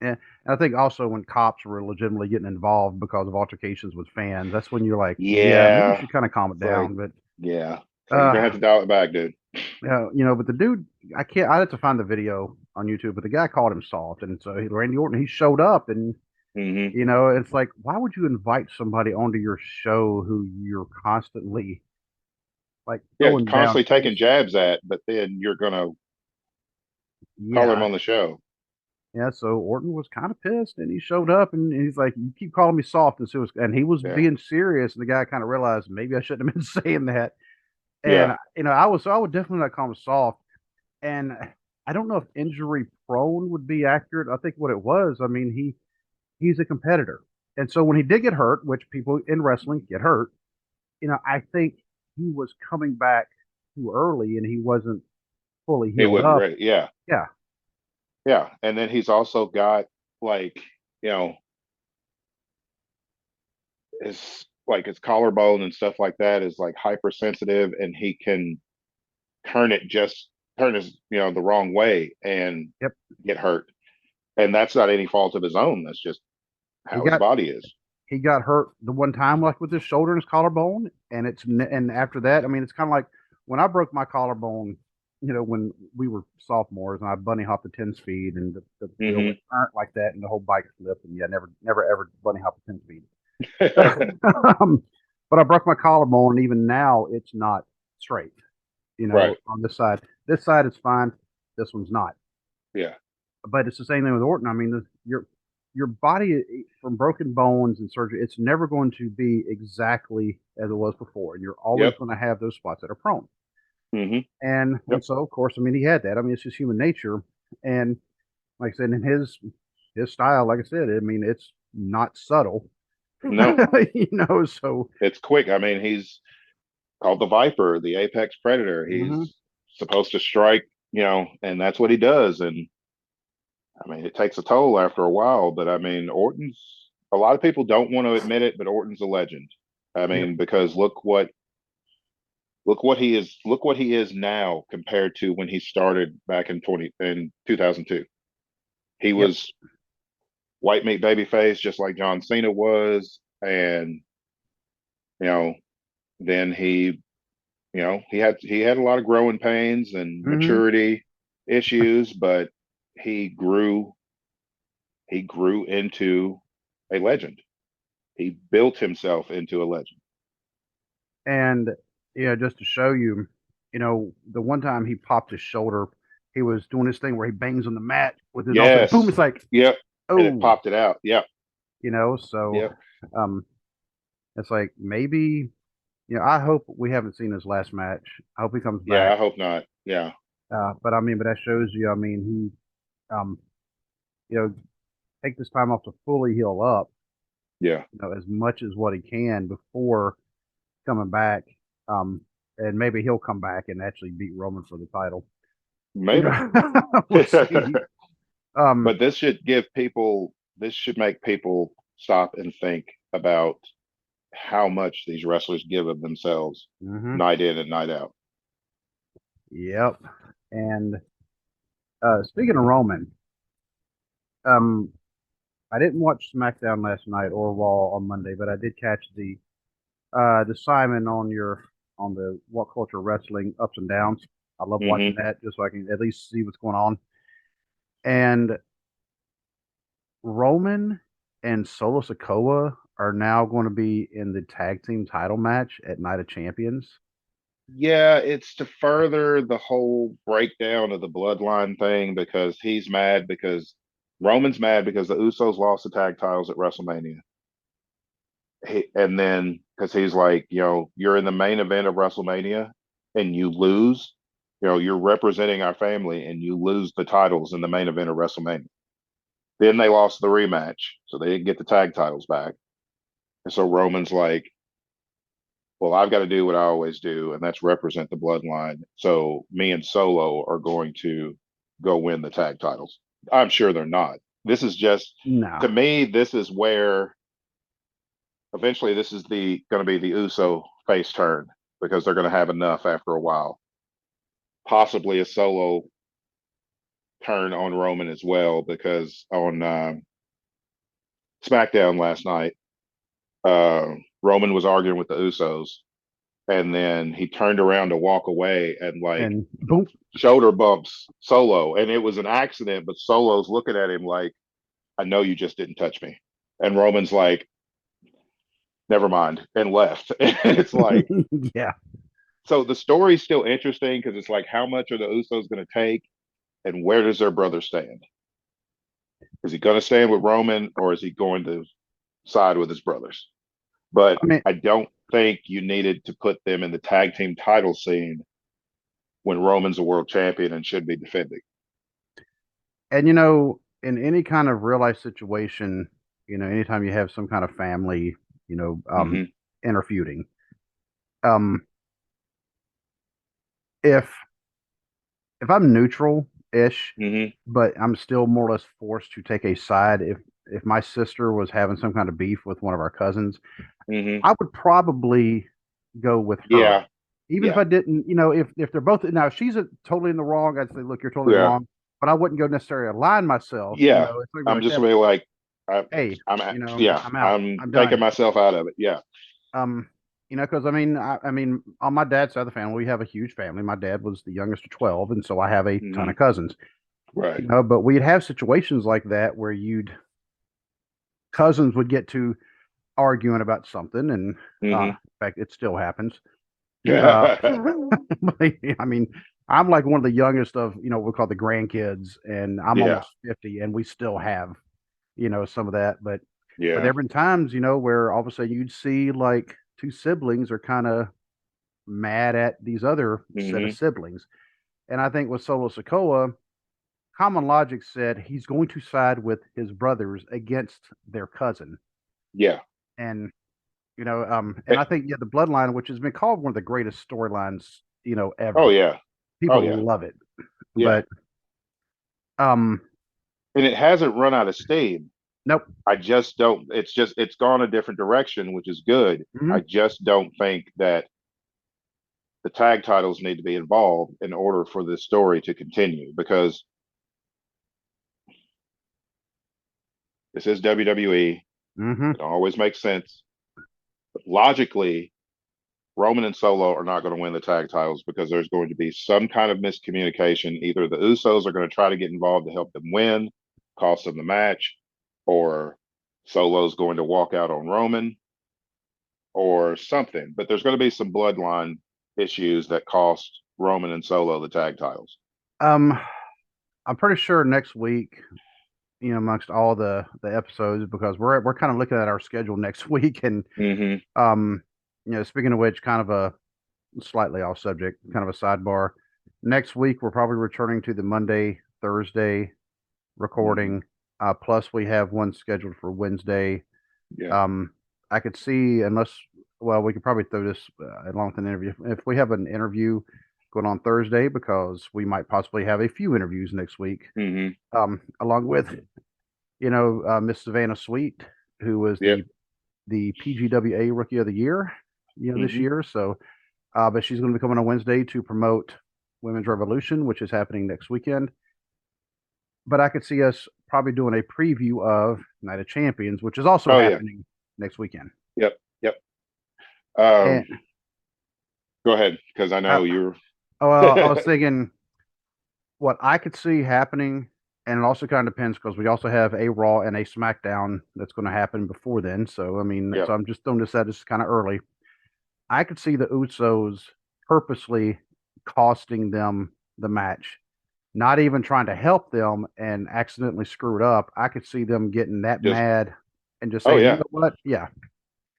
Yeah, and I think also when cops were legitimately getting involved because of altercations with fans, that's when you're like, yeah, maybe you
yeah,
should kind of calm it
it's like
down. But
yeah, it's like you're gonna
uh,
have to dial it back, dude.
but the dude, I can't. I have to find the video on YouTube. But the guy called him soft, and so Randy Orton, he showed up, and
Hmm.
it's like, why would you invite somebody onto your show who you're constantly like
Yeah,
throwing down?
constantly taking jabs at, but then you're gonna call him
Yeah,
on the show.
yeah. So Orton was kind of pissed, and he showed up, and he's like, "You keep calling me soft," and he was
Yeah,
being serious, and the guy kind of realized maybe I shouldn't have been saying that. And
yeah,
I would definitely not call him soft. And I don't know if injury prone would be accurate. I think what it was, I mean, he's a competitor. And so when he did get hurt, which people in wrestling get hurt, I think he was coming back too early and he wasn't fully
it
healed
wasn't
up.
ready. Yeah,
Yeah.
yeah, and then he's also got, like, you know, his like his collarbone and stuff like that is like hypersensitive, and he can turn it just turn his the wrong way and
Yep.
get hurt. And that's not any fault of his own. That's just
He
how his
got
body is.
he got hurt the one time, like with his shoulder and his collarbone, and after that, I mean, it's kind of like when I broke my collarbone. When we were sophomores, and I bunny hopped the 10 speed, and the wheel went turnt like that, and the whole bike flipped, and yeah, never ever bunny hopped the 10 speed. But I broke my collarbone, and even now it's not straight.
Right.
On this side. This side is fine. This one's not.
Yeah.
But it's the same thing with Orton. I mean, your body from broken bones and surgery, it's never going to be exactly as it was before. You're always going to have those spots that are prone. And so, of course, I mean, he had that. I mean, it's just human nature. And like I said, in his style, like I said, I mean, it's not subtle.
No.
So
it's quick. I mean, he's called the Viper, the apex predator. He's supposed to strike, and that's what he does. And I mean, it takes a toll after a while, but I mean, a lot of people don't want to admit it, but Orton's a legend. I mean, because look what he is now compared to when he started back in 2002. He was white meat babyface, just like John Cena was. And, then he had a lot of growing pains and maturity issues, but he grew into a legend. He built himself into a legend.
And just to show you, the one time he popped his shoulder, he was doing this thing where he bangs on the mat with his boom. It's like,
and it popped it out.
So it's like maybe, I hope we haven't seen his last match. I hope he comes back.
Yeah, I hope not. Yeah.
But I mean, that shows you, I mean, he, take this time off to fully heal up.
Yeah.
As much as what he can before coming back. And maybe he'll come back and actually beat Roman for the title.
Maybe.
We'll see.
But this should make people stop and think about how much these wrestlers give of themselves night in and night out.
Yep. And speaking of Roman, I didn't watch SmackDown last night or Raw on Monday, but I did catch the Simon on the What Culture Wrestling ups and downs. I love watching that just so I can at least see what's going on. And Roman and Solo Sikoa are now going to be in the tag team title match at Night of Champions.
Yeah, it's to further the whole breakdown of the bloodline thing, because he's mad because Roman's mad because the Usos lost the tag titles at WrestleMania. And then because he's like, you're in the main event of WrestleMania and you lose, you're representing our family and you lose the titles in the main event of WrestleMania. Then they lost the rematch, so they didn't get the tag titles back. And so Roman's like, well, I've got to do what I always do, and that's represent the bloodline. So me and Solo are going to go win the tag titles. I'm sure they're not. This is just, to me, this is where eventually this is going to be the Uso face turn, because they're going to have enough after a while. Possibly a Solo turn on Roman as well, because on SmackDown last night, Roman was arguing with the Usos, and then he turned around to walk away and
boom,
shoulder bumps Solo, and it was an accident, but Solo's looking at him like, I know you just didn't touch me. And Roman's like, never mind, and left. It's like,
yeah.
So the story's still interesting, because it's like, how much are the Usos going to take, and where does their brother stand? Is he going to stand with Roman, or is he going to side with his brothers? But I don't think you needed to put them in the tag team title scene when Roman's a world champion and should be defending.
And, in any kind of real life situation, anytime you have some kind of family, interfeuding, if I'm neutral ish, but I'm still more or less forced to take a side if my sister was having some kind of beef with one of our cousins,
Mm-hmm.
I would probably go with her.
Yeah.
Even if I didn't, if they're both now, if she's totally in the wrong, I'd say, look, you're totally
Yeah.
wrong. But I wouldn't go necessarily align myself.
Yeah.
It's not
I'm
like
just
that.
really like,
Hey,
yeah,
I'm out.
I'm
I'm
taking
done.
myself out of it. Yeah.
Because I mean, on my dad's side of the family, we have a huge family. My dad was the youngest of 12, and so I have a ton
Mm-hmm.
of cousins.
Right.
But we'd have situations like that where cousins would get to arguing about something, and
Mm-hmm.
in fact, it still happens. Uh,
Yeah.
I mean, I'm like one of the youngest of we call the grandkids, and I'm
Yeah.
almost 50, and we still have some of that. But
Yeah.
there have been times where all of a sudden you'd see like two siblings are kind of mad at these other set of
Mm-hmm.
siblings, and I think with Solo Sokoa, common logic said he's going to side with his brothers against their cousin,
Yeah.
and and I think the bloodline, which has been called one of the greatest storylines
Oh
ever.
yeah. Oh yeah.
People love it,
Yeah.
but um,
And it hasn't run out of steam.
nope.
I just don't. It's gone a different direction, which is good. I
Mhm.
just don't think that the tag titles need to be involved in order for this story to continue because this is WWE.
Mhm.
It always makes sense. But logically, Roman and Solo are not going to win the tag titles because there's going to be some kind of miscommunication. Either the Usos are going to try to get involved to help them win, cost them the match, or Solo's going to walk out on Roman or something. But there's going to be some bloodline issues that cost Roman and Solo the tag titles.
Um, I'm pretty sure next week, amongst all the episodes, because we're kind of looking at our schedule next week, and
Mm-hmm.
speaking of which, kind of a slightly off subject, kind of a sidebar. Next week, we're probably returning to the Monday, Thursday
Mm-hmm.
recording. Plus, we have one scheduled for Wednesday.
Yeah.
I could see, well, we could probably throw this along with an interview. If we have an interview going on Thursday, because we might possibly have a few interviews next week,
Mm-hmm.
along with, Miss Savannah Sweet, who was
Yep.
the PGWA Rookie of the Year, this
Mm-hmm.
year. So, but she's going to be coming on Wednesday to promote Women's Revolution, which is happening next weekend. But I could see us probably doing a preview of Night of Champions, which is also
Oh yeah.
happening next weekend.
Yep. Yep.
And
Go ahead, because I
I,
know you're.
well, I was thinking what I could see happening, and it also kind of depends because we also have a Raw and a SmackDown that's going to happen before then. So I mean,
Yep.
so I'm just throwing this out. It's kind of early. I could see the Usos purposely costing them the match, not even trying to help them and accidentally screw it up. I could see them getting that
Just.
mad and just
Oh
saying, you
yeah.
know what? Yeah,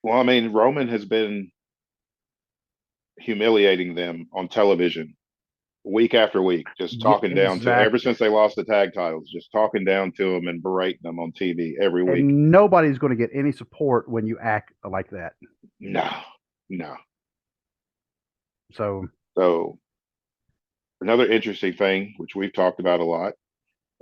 Well, I mean, Roman has been humiliating them on television week after week, just
yeah,
talking down to ever
exactly.
since they lost the tag titles, just talking down to them and berating them on TV every week.
And nobody's going to get any support when you act like that.
No, no.
So,
So another interesting thing, which we've talked about a lot,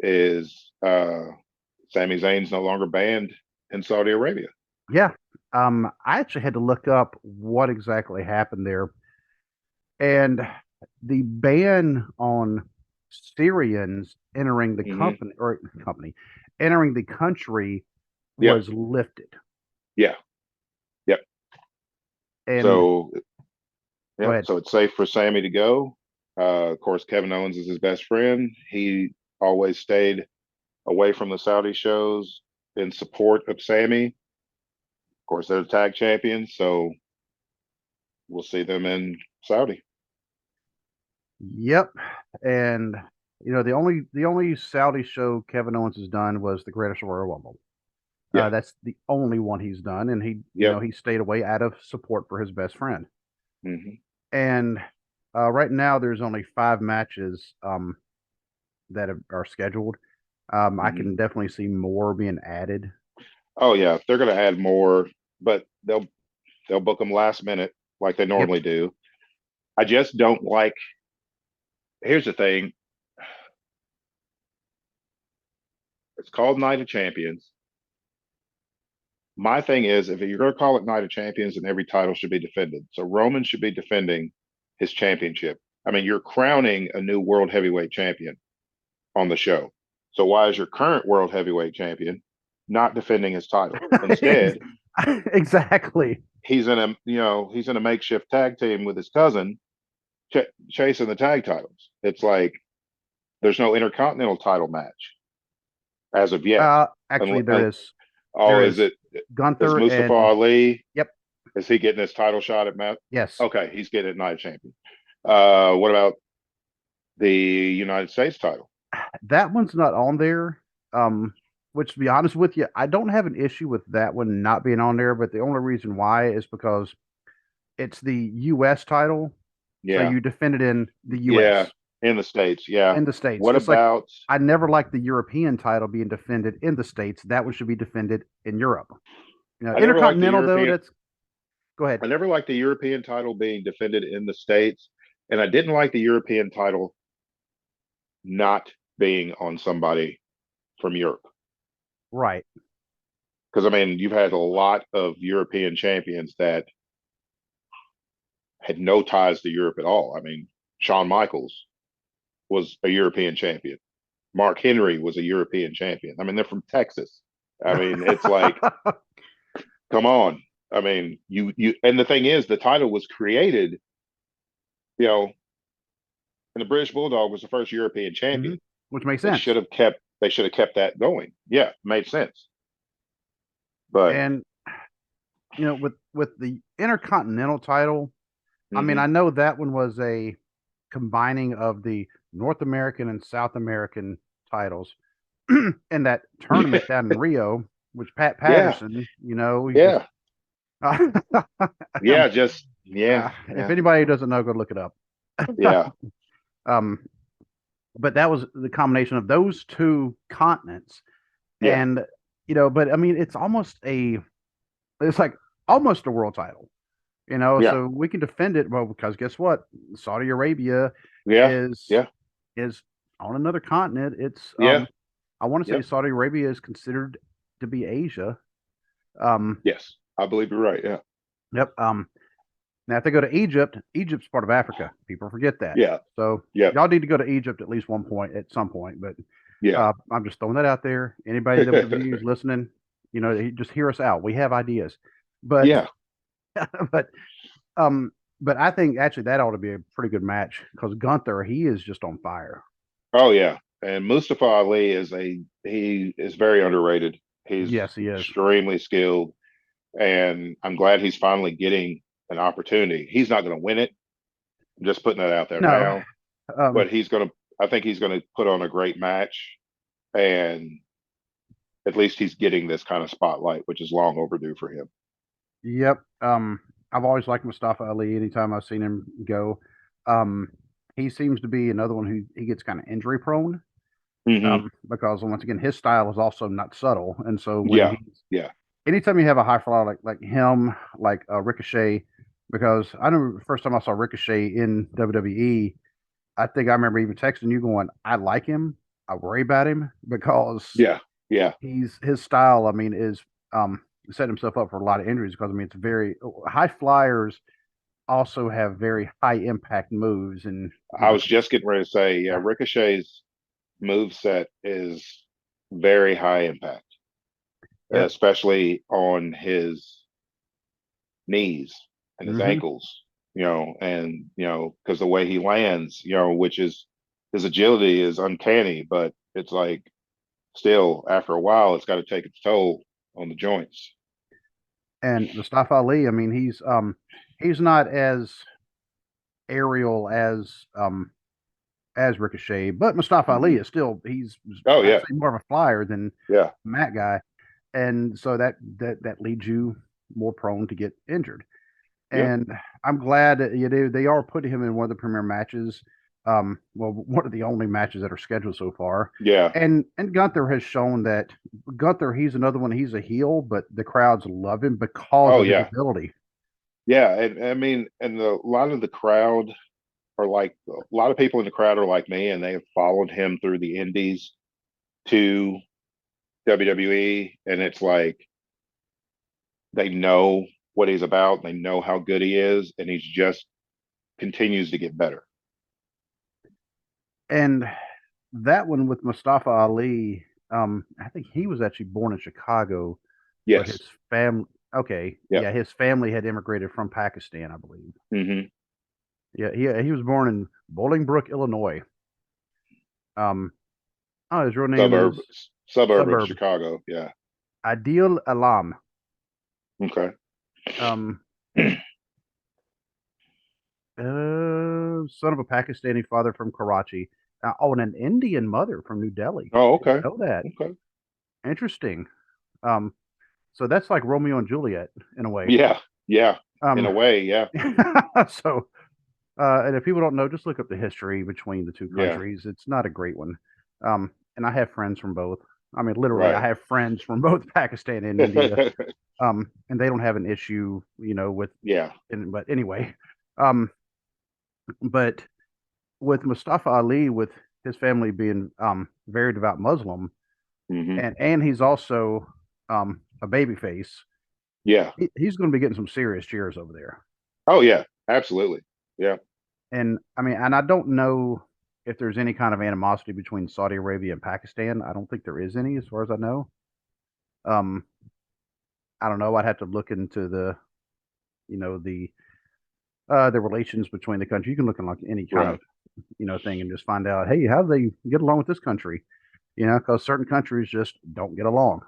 is Sami Zayn's no longer banned in Saudi Arabia.
yeah, I actually had to look up what exactly happened there, and the ban on Syrians entering the
Mm-hmm.
company entering the country
Yep.
was lifted.
Yeah. Yep.
And
So
go
yeah,
ahead.
so it's safe for Sammy to go. Of course, Kevin Owens is his best friend. He always stayed away from the Saudi shows in support of Sammy. Of course, they're the tag champions, so we'll see them in Saudi.
Yep. And the only Saudi show Kevin Owens has done was the Greatest Royal Rumble.
Yeah.
That's the only one he's done, and
Yep.
he stayed away out of support for his best friend.
Mm-hmm.
And right now, there's only 5 matches that are scheduled. I
Mm-hmm.
can definitely see more being added.
Oh yeah, they're going to add more, but they'll book them last minute like they
Yep.
normally do. I just don't like. Here's the thing: it's called Night of Champions. my thing is, if you're going to call it Night of Champions, then every title should be defended. So Roman should be defending his championship. I mean, you're crowning a new world heavyweight champion on the show. So why is your current world heavyweight champion not defending his title? Instead,
exactly.
He's in a makeshift tag team with his cousin, chasing the tag titles. It's like there's no intercontinental title match as of yet.
Actually, there is.
Oh, is it? Is
Gunther
Mustafa
and
Ali?
Yep.
Is he getting his title shot at Matt?
Yes.
Okay, he's getting it Night of Champions. What about the United States title?
That one's not on there. Which to be honest with you, I don't have an issue with that one not being on there, but the only reason why is because it's the US title. So
Yeah,
you defend it in the US.
in the States. Yeah.
In the States.
What
Just
about?
Like, I never liked the European title being defended in the States. That one should be defended in Europe. Intercontinental though, that's go ahead.
I never liked the European title being defended in the States, and I didn't like the European title not being on somebody from Europe.
Right.
Because I mean, you've had a lot of European champions that had no ties to Europe at all. I mean, Shawn Michaels was a European champion. Mark Henry was a European champion. I mean, they're from Texas. I mean, it's like, come on. I mean, you and the thing is, the title was created, and the British Bulldog was the first European champion,
which makes sense.
They should have kept that going. Yeah, made sense. But
and with the Intercontinental title, I mean, I know that one was a combining of the North American and South American titles in that tournament down in Rio, which Pat Patterson, If anybody doesn't know, go look it up.
Yeah.
But that was the combination of those two continents, and but I mean, it's like almost a world title, So we can defend it, well, because guess what? Saudi Arabia is on another continent. It's I want to say Saudi Arabia is considered to be Asia.
Yes, I believe you're right. Yeah.
Yep. Now, if they go to Egypt, Egypt's part of Africa. People forget that.
Yeah.
So y'all need to go to Egypt at least at some point. But I'm just throwing that out there. Anybody that is listening, just hear us out. We have ideas. But but I think actually that ought to be a pretty good match because Gunther, he is just on fire.
Oh yeah, and Mustafa Ali he is very underrated. He is extremely skilled, and I'm glad he's finally getting an opportunity. He's not going to win it. I'm just putting that out there now. But I think he's going to put on a great match, and at least he's getting this kind of spotlight, which is long overdue for him.
Yep. I've always liked Mustafa Ali. Anytime I've seen him go, he seems to be another one who he gets kind of injury prone. Because once again, his style is also not subtle, and so anytime you have a high flyer like him, like Ricochet, because I know the first time I saw Ricochet in WWE, I think I remember even texting you going, I like him, I worry about him because his style, I mean, is set himself up for a lot of injuries because I mean it's very high flyers also have very high impact moves, and
I was just getting ready to say, Ricochet's move set is very high impact, especially on his knees and his ankles, and because the way he lands, which is his agility is uncanny, but it's like still after a while it's got to take its toll on the joints.
And Mustafa Ali, I mean, he's not as aerial as Ricochet, but Mustafa Ali is still he's more of a flyer than Matt guy, and so that leads you more prone to get injured. And I'm glad that they are putting him in one of the premier matches. One of the only matches that are scheduled so far.
Yeah.
And Gunther has shown that he's another one. He's a heel, but the crowds love him because of his ability.
Yeah, and I mean, and a lot of the crowd are like a lot of people in the crowd are like me, and they have followed him through the Indies to WWE, and it's like They know what he's about. They know how good he is, and he's just continues to get better.
And that one with Mustafa Ali, I think he was actually born in Chicago, but
Yes.
his family, okay,
Yeah.
yeah, his family had immigrated from Pakistan, I believe.
Mm-hmm.
Yeah, he was born in Bolingbrook, Illinois. Um, oh, his real name is
Suburb of
Suburb
Chicago. Yeah.
Adil Alam.
Okay.
Um, son of a Pakistani father from Karachi. Oh, and an Indian mother from New Delhi.
Oh,
Didn't
okay.
know that.
Okay.
Interesting. Um, so that's like Romeo and Juliet in a way.
Yeah. Yeah. In
Um,
a way, yeah.
so and if people don't know, just look up the history between the two
Yeah.
countries. It's not a great one. And I have friends from both. I mean, literally, I
Right.
have friends from both Pakistan and India. And they don't have an issue, with.
Yeah.
But anyway, um, but with Mustafa Ali, with his family being very devout Muslim,
Mm-hmm.
and he's also a baby face,
Yeah.
he's going to be getting some serious cheers over there.
Oh, yeah. Absolutely. Yeah.
And I mean, and I don't know if there's any kind of animosity between Saudi Arabia and Pakistan. I don't think there is any, as far as I know. Um, I don't know. I'd have to look into you know, the relations between the country. You can look in like any kind
Right.
of thing and just find out, hey, how do they get along with this country? Because certain countries just don't get along. I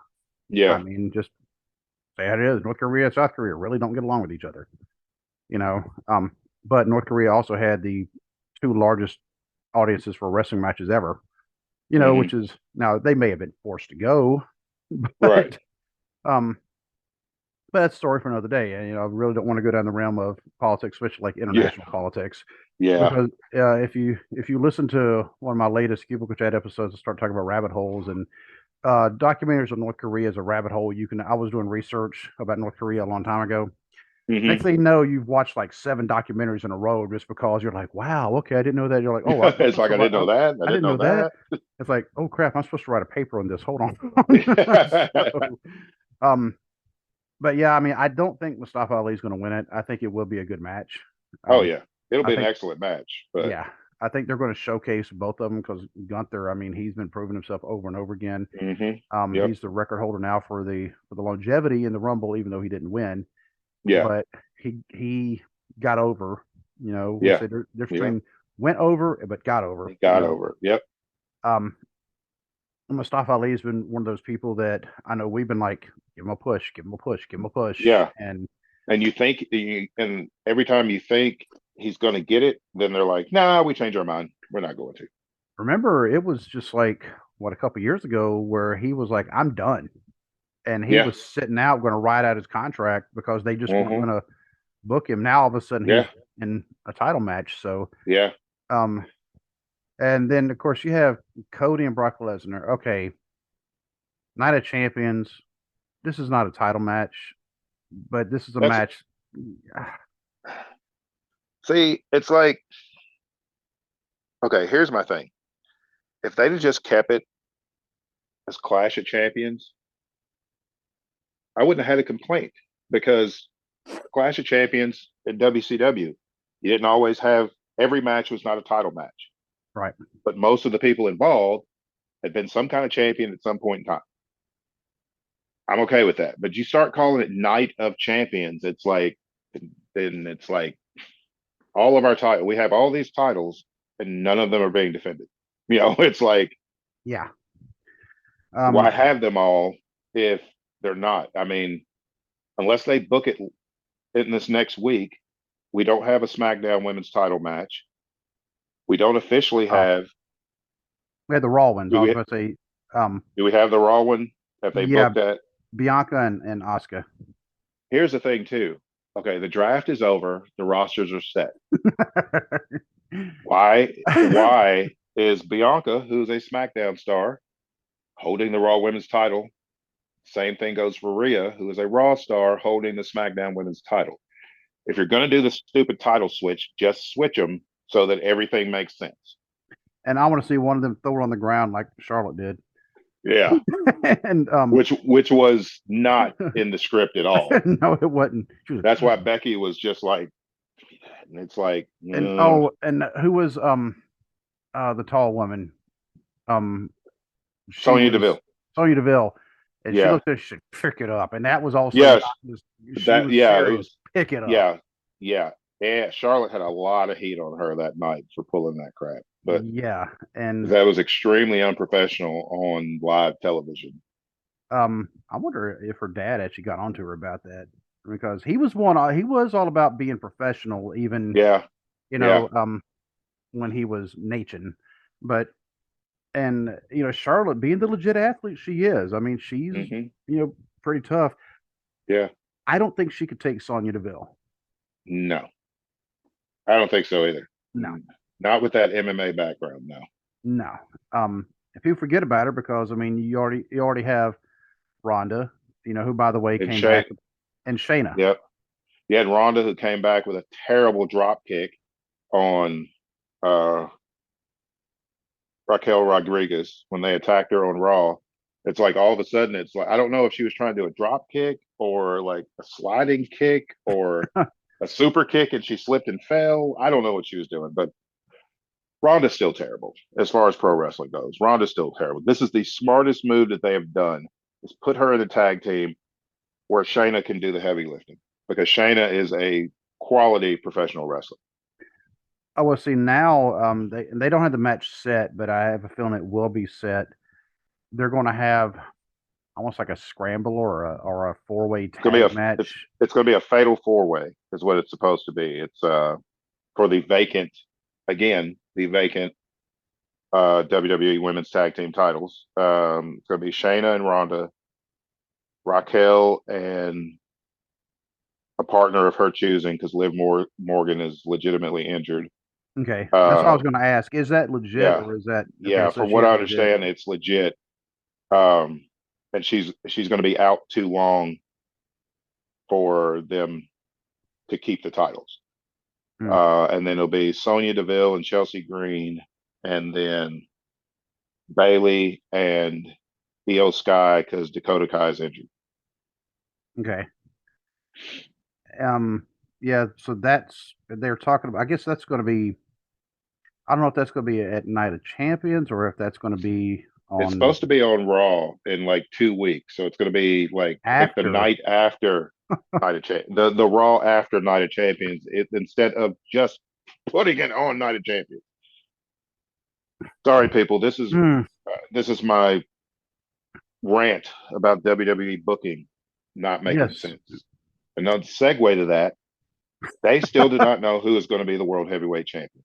Yeah.
mean, just say how it is. North Korea and South Korea really don't get along with each other. You know, um, but North Korea also had the two largest audiences for wrestling matches ever.
Mm-hmm.
Which is now they may have been forced to go,
Right.
but um, but that's a story for another day. And I really don't want to go down the realm of politics, especially like
Yeah.
international politics,
Yeah.
because if you listen to one of my latest Cubicle Chat episodes, I start talking about rabbit holes and documentaries of North Korea as a rabbit hole. I was doing research about North Korea a long time ago. Next
Mm-hmm.
thing you know, you've watched like 7 documentaries in a row just because you're like, wow, okay, I didn't know that. You're like, oh, I'm
It's
supposed
like
to
I
write.
didn't know that. I
I
didn't
didn't
know
know that.
that.
It's like, oh crap, I'm supposed to write a paper on this. Hold on. So, um, but yeah, I mean, I don't think Mustafa Ali is going to win it. I think it will be a good match.
Oh
Um,
yeah. It'll
I
be an
think,
excellent match. But
yeah, I think they're going to showcase both of them because Gunther, I mean, he's been proving himself over and over again.
mm-hmm. Yep.
He's the record holder now for the longevity in the Rumble, even though he didn't win.
Yeah.
But he got over. We
Yeah.
said there's
Yeah.
between went over but got over.
He got over. Yep.
Um, Mustafa Ali has been one of those people that I know we've been like, give him a push, give him a push, give him a push,
Yeah.
and
And and every time you think he's going to get it, then they're like, "Nah, we changed our mind. We're not going to."
remember it was just like what a couple years ago where he was like, I'm done, and he
Yeah.
was sitting out going to ride out his contract because they just weren't
Mm-hmm.
going to book him. Now all of a sudden he's
Yeah.
in a title match. So
Yeah.
um, and then of course you have Cody and Brock Lesnar. Okay, Night of Champions. This is not a title match, but this is a
That's
match.
see. It's like okay. Here's my thing. If they'd have just kept it as Clash of Champions, I wouldn't have had a complaint because Clash of Champions in WCW, you didn't always have every match was not a title match,
Right.
but most of the people involved had been some kind of champion at some point in time. I'm okay with that. But you start calling it Night of Champions, it's like then it's like all of our title we have all these titles and none of them are being defended. It's like
Yeah.
why have them all if they're not? I mean, unless they book it in this next week, we don't have a SmackDown women's title match. We don't officially
Oh,
have.
we had the Raw ones.
Do
I was
we?
about to say,
Do we have the Raw one? Have they
yeah,
booked that?
Bianca and Asuka.
Here's the thing, too. Okay, the draft is over. The rosters are set. Why? Why is Bianca, who's a SmackDown star, holding the Raw Women's title? Same thing goes for Rhea, who is a Raw star holding the SmackDown Women's title. If you're going to do the stupid title switch, just switch them so that everything makes sense.
And I want to see one of them throw it on the ground like Charlotte did.
Yeah.
And
Which was not in the script at all.
no, it wasn't.
That's why Becky was just like, and it's like,
And who was the tall woman? She
Sonya
was
Deville.
Sonya Deville, and she
Yeah.
looked at she pick it up, and that was also
Yes.
not she
That,
was
yeah, it
serious.
was,
Pick it up.
yeah. Yeah. And Charlotte had a lot of heat on her that night for pulling that crap. But
Yeah, and
that was extremely unprofessional on live television.
I wonder if her dad actually got onto her about that because he was all about being professional, even
Yeah.
you
Yeah.
know, when he was Nachin, but Charlotte being the legit athlete she is, I mean, she's
Hmm.
pretty tough.
Yeah.
I don't think she could take Sonya Deville.
No, I don't think so either.
No,
Not with that MMA background. No.
no. If you forget about her, because I mean, you already have Ronda, who by the way
And
came back,
Shay,
and Shayna.
yep. You had Ronda who came back with a terrible drop kick on uh, Raquel Rodriguez when they attacked her on Raw. It's like all of a sudden, it's like I don't know if she was trying to do a drop kick or like a sliding kick or a super kick and she slipped and fell. I don't know what she was doing, but Ronda's still terrible as far as pro wrestling goes. Ronda's still terrible. This is the smartest move that they have done is put her in a tag team where Shayna can do the heavy lifting because Shayna is a quality professional wrestler.
Oh well, see now, they don't have the match set, but I have a feeling it will be set. They're going to have almost like a scramble or a four-way
It's gonna be
tag
a it's
match.
it's gonna be a fatal four way is what it's supposed to be. It's for the vacant again the vacant WWE Women's Tag Team titles. It's gonna be Shayna and Ronda, Raquel and a partner of her choosing because Morgan is legitimately injured.
Okay, that's what I
Uh,
was going to ask. Is that legit
yeah,
or is that okay?
yeah.
So
From
she
what
is
I
legit.
understand, it's legit. Um, and she's going to be out too long for them to keep the titles.
Hmm.
And then it'll be Sonya Deville and Chelsea Green, and then Bailey and Io Sky because Dakota Kai is injured.
Okay. Um. Yeah. So they're talking about. I guess that's going to be. I don't know if that's going to be at Night of Champions or if that's going to be
It's
on
supposed to be on Raw in like 2 weeks, so it's going to be like I think the
after.
night after Night of the Raw after Night of Champions. Instead of just putting it on Night of Champions. Sorry, people.
Hmm.
This is my rant about WWE booking not making
Yes.
sense. And now, segue to that, they still do not know who is going to be the world heavyweight champion.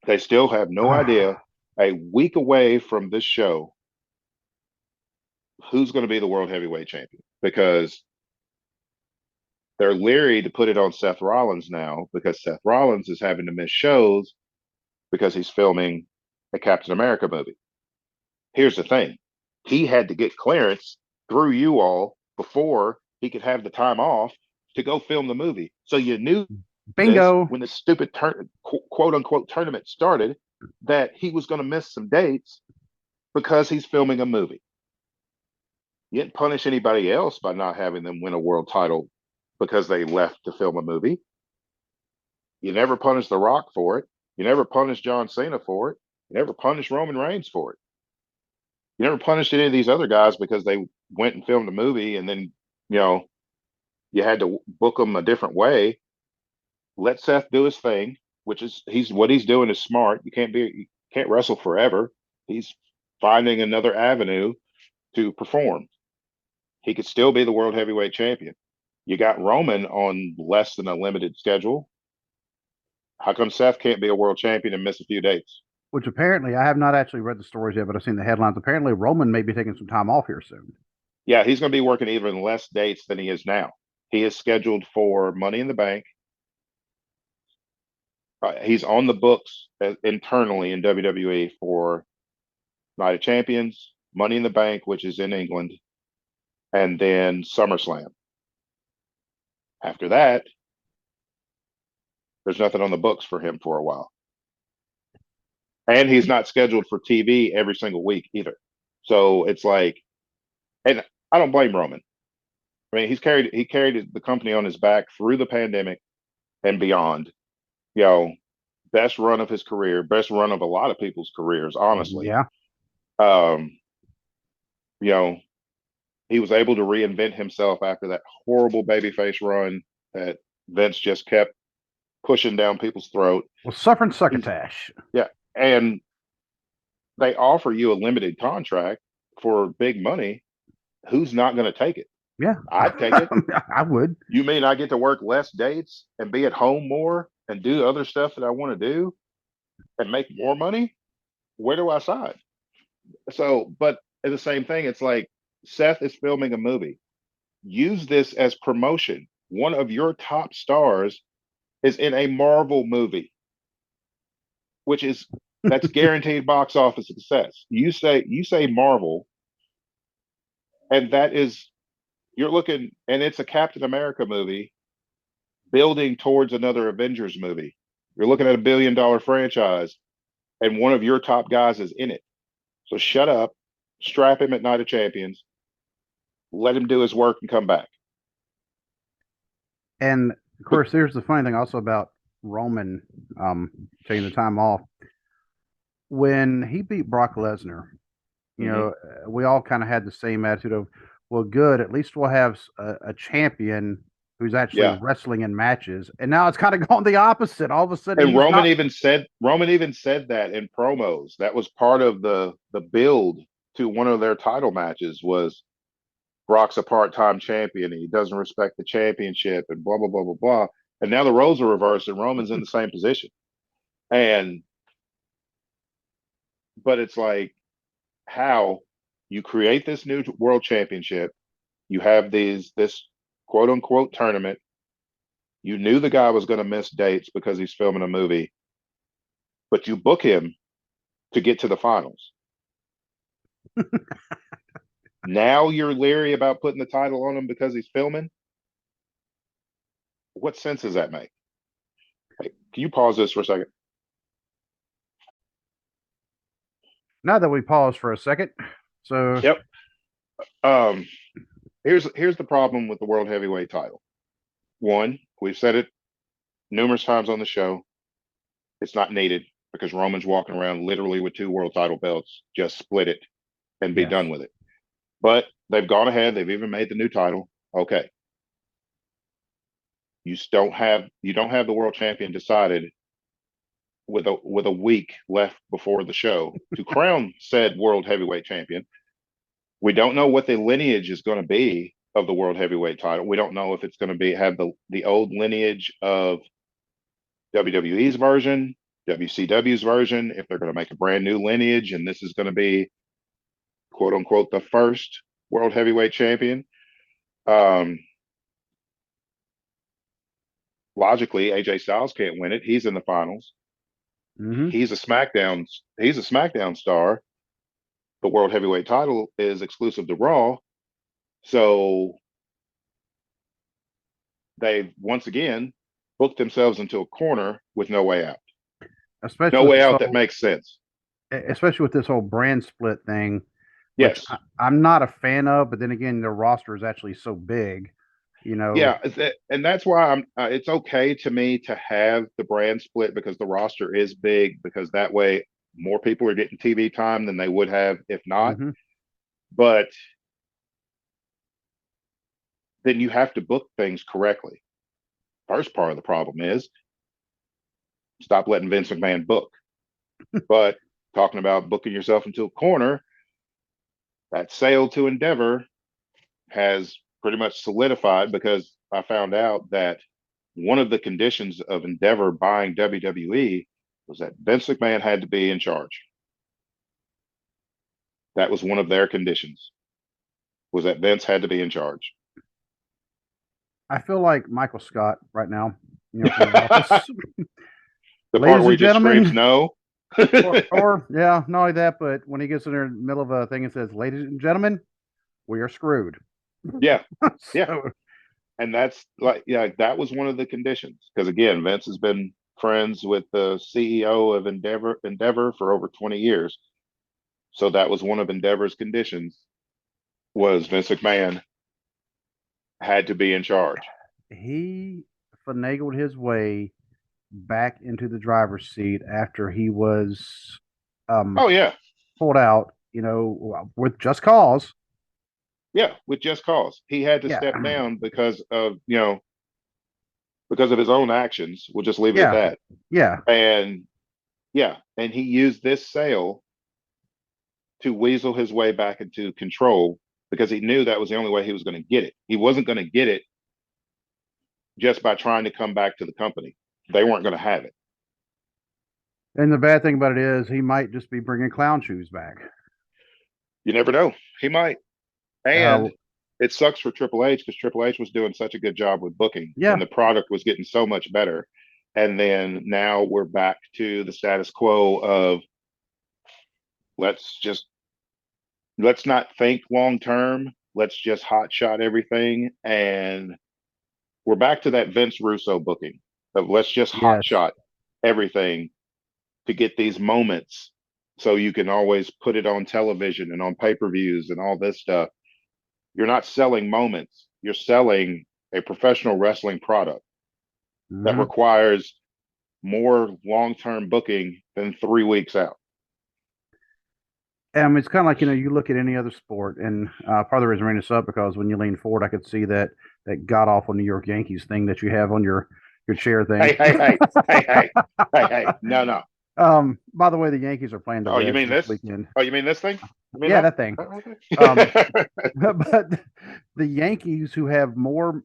They still have no idea. A week away from this show, who's going to be the world heavyweight champion? Because they're leery to put it on Seth Rollins now because Seth Rollins is having to miss shows because he's filming a Captain America movie. Here's the thing. He had to get clearance through you all before he could have the time off to go film the movie. So you knew this
Bingo.
when the stupid quote unquote tournament started that he was going to miss some dates because he's filming a movie. You didn't punish anybody else by not having them win a world title because they left to film a movie. You never punished The Rock for it. You never punished John Cena for it. You never punished Roman Reigns for it. You never punished any of these other guys because they went and filmed a movie and then, you know, you had to book them a different way. Let Seth do his thing, which is he's doing is smart. You can't wrestle forever. He's finding another avenue to perform. He could still be the world heavyweight champion. You got Roman on less than a limited schedule. How come Seth can't be a world champion and miss a few dates?
Which apparently I have not actually read the stories yet, but I've seen the headlines. Apparently Roman may be taking some time off here soon.
Yeah, he's going to be working even less dates than he is now. He is scheduled for Money in the Bank. He's on the books internally in WWE for Night of Champions, Money in the Bank, which is in England, and then SummerSlam. After that, there's nothing on the books for him for a while. And he's not scheduled for TV every single week either. So it's like, and I don't blame Roman. I mean, he carried the company on his back through the pandemic and beyond. You know, best run of his career, best run of a lot of people's careers, honestly.
Yeah.
Um, you know, he was able to reinvent himself after that horrible babyface run that Vince just kept pushing down people's throat.
Well, suffering succotash.
Yeah, and they offer you a limited contract for big money. Who's not going to take it?
Yeah.
I'd take it.
I would.
You mean I get to work less dates and be at home more and do other stuff that I want to do and make more money? Where do I sign? So, but it's the same thing. It's like Seth is filming a movie. Use this as promotion. One of your top stars is in a Marvel movie, which is that's guaranteed box office success. You say Marvel, and that is you're looking, and it's a Captain America movie building towards another Avengers movie. You're looking at $1 billion franchise, and one of your top guys is in it. So shut up, strap him at Night of Champions, let him do his work, and come back.
And of course, here's the funny thing also about Roman taking the time off. When he beat Brock Lesnar, you know, we all kind of had the same attitude of, well, good, at least we'll have a champion who's actually wrestling in matches. And now it's kind of gone the opposite. All of a sudden,
and Roman even said that in promos. That was part of the build to one of their title matches was Brock's a part-time champion and he doesn't respect the championship and blah blah blah blah blah. And now the roles are reversed and Roman's in the same position. And but it's like how you create this new world championship, you have this quote unquote tournament. You knew the guy was going to miss dates because he's filming a movie, but you book him to get to the finals. Now you're leery about putting the title on him because he's filming. What sense does that make? Hey, can you pause this for a second?
Now that we pause for a second, so
yep. Here's the problem with the world heavyweight title. One, we've said it numerous times on the show. It's not needed because Roman's walking around literally with 2 world title belts. Just split it and be done with it. But they've gone ahead. They've even made the new title. Okay. You don't have the world champion decided with a week left before the show to crown said world heavyweight champion. We don't know what the lineage is going to be of the world heavyweight title. We don't know if it's going to have the old lineage of WWE's version, WCW's version, if they're going to make a brand new lineage, and this is going to be quote unquote the first world heavyweight champion. Logically, AJ Styles can't win it. He's in the finals. He's a SmackDown star. The world heavyweight title is exclusive to Raw. So they've once again booked themselves into a corner with no way out.
Especially
no way out that makes sense.
Especially with this whole brand split thing.
Yes.
I'm not a fan of, but then again, their roster is actually so big, you know.
Yeah, and that's why it's okay to me to have the brand split because the roster is big, because that way more people are getting TV time than they would have if not. But then you have to book things correctly. First part of the problem is stop letting Vince McMahon book. But talking about booking yourself into a corner, that sale to Endeavor has pretty much solidified, because I found out that one of the conditions of Endeavor buying WWE was that Vince McMahon had to be in charge. That was one of their conditions, was that Vince had to be in charge.
I feel like Michael Scott right now, you know, from the office.
The part where he just screams no.
or not only that, but when he gets in the middle of a thing and says, "Ladies and gentlemen, we are screwed."
Yeah. Yeah. And that's like, that was one of the conditions. Because again, Vince has been friends with the CEO of Endeavor for over 20 years. So that was one of Endeavor's conditions, was Vince McMahon had to be in charge.
He finagled his way back into the driver's seat after he was
Oh yeah,
pulled out, with just cause.
yeah, with just cause. He had to
Yeah.
step down because of, because of his own actions. We'll just leave it at
Yeah.
that.
Yeah.
And yeah, and he used this sale to weasel his way back into control because he knew that was the only way he was going to get it. He wasn't going to get it just by trying to come back to the company. They weren't going to have it.
And the bad thing about it is he might just be bringing clown shoes back.
You never know. He might.
Uh,
And it sucks for Triple H because Triple H was doing such a good job with booking
yeah.
and the product was getting so much better. And then now we're back to the status quo of let's just let's not think long term. Let's just hot shot everything. And we're back to that Vince Russo booking of let's just hot
Yes.
shot everything to get these moments so you can always put it on television and on pay-per-views and all this stuff. You're not selling moments, you're selling a professional wrestling product that requires more long-term booking than 3 weeks out.
It's kind of like, you look at any other sport, and part of the reason I bring this up because when you lean forward, I could see that god awful New York Yankees thing that you have on your chair thing.
Hey. No.
By the way, the Yankees are playing the
Oh, you
Reds
mean
this
this?
weekend.
Oh, you mean this thing?
Yeah, that thing. But the Yankees, who have more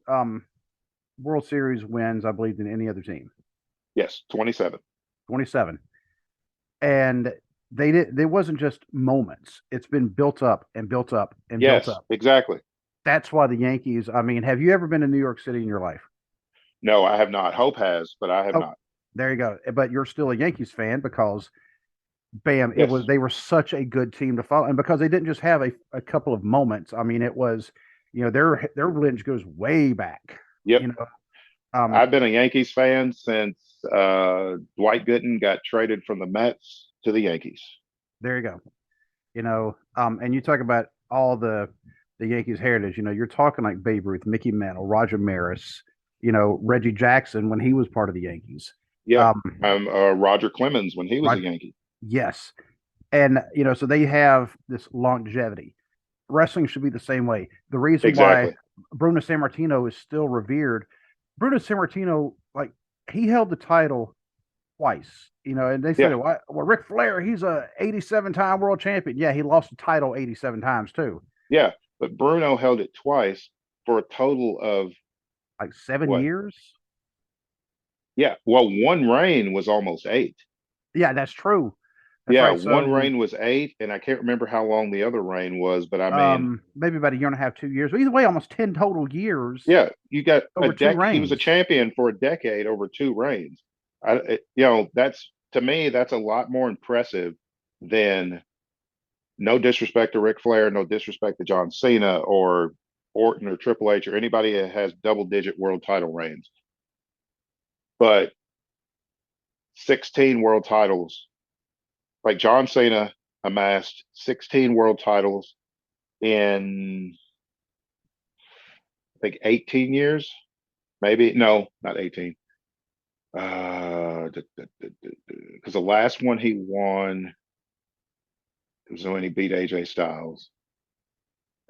World Series wins, I believe, than any other team.
Yes, 27.
27. And they did. It wasn't just moments. It's been built up and built up and built up.
Exactly.
That's why the Yankees. I mean, have you ever been to New York City in your life?
No, I have not. Hope has, but I have not.
There you go. But you're still a Yankees fan because, bam,
Yes.
they were such a good team to follow, and because they didn't just have a couple of moments. I mean, it was, their lineage goes way back.
Yep.
Um,
I've been a Yankees fan since Dwight Gooden got traded from the Mets to the Yankees.
There you go. And you talk about all the Yankees heritage. You're talking like Babe Ruth, Mickey Mantle, Roger Maris, Reggie Jackson when he was part of the Yankees.
Yeah. Roger Clemens when he was a Yankee.
Yes. And, so they have this longevity. Wrestling should be the same way. The reason why Bruno Sammartino is still revered, Bruno Sammartino, like, he held the title twice, and they said, well, Ric Flair, he's a 87-time world champion. Yeah, he lost the title 87 times too.
Yeah, but Bruno held it twice for a total of
like 7 years.
Yeah, well, one reign was almost 8.
Yeah, that's true.
That's right. One reign was 8, and I can't remember how long the other reign was, but I mean,
maybe about a year and a half, 2 years. But either way, almost 10 total years.
Yeah, you got
over 2 reigns.
He was a champion for a decade over 2 reigns. That's, to me, that's a lot more impressive than, no disrespect to Ric Flair, no disrespect to John Cena or Orton or Triple H or anybody that has double-digit world title reigns, but 16 world titles. Like John Cena amassed 16 world titles in, I think, 18 years. Maybe, no, not 18. Because the last one he won, it was when he beat AJ Styles.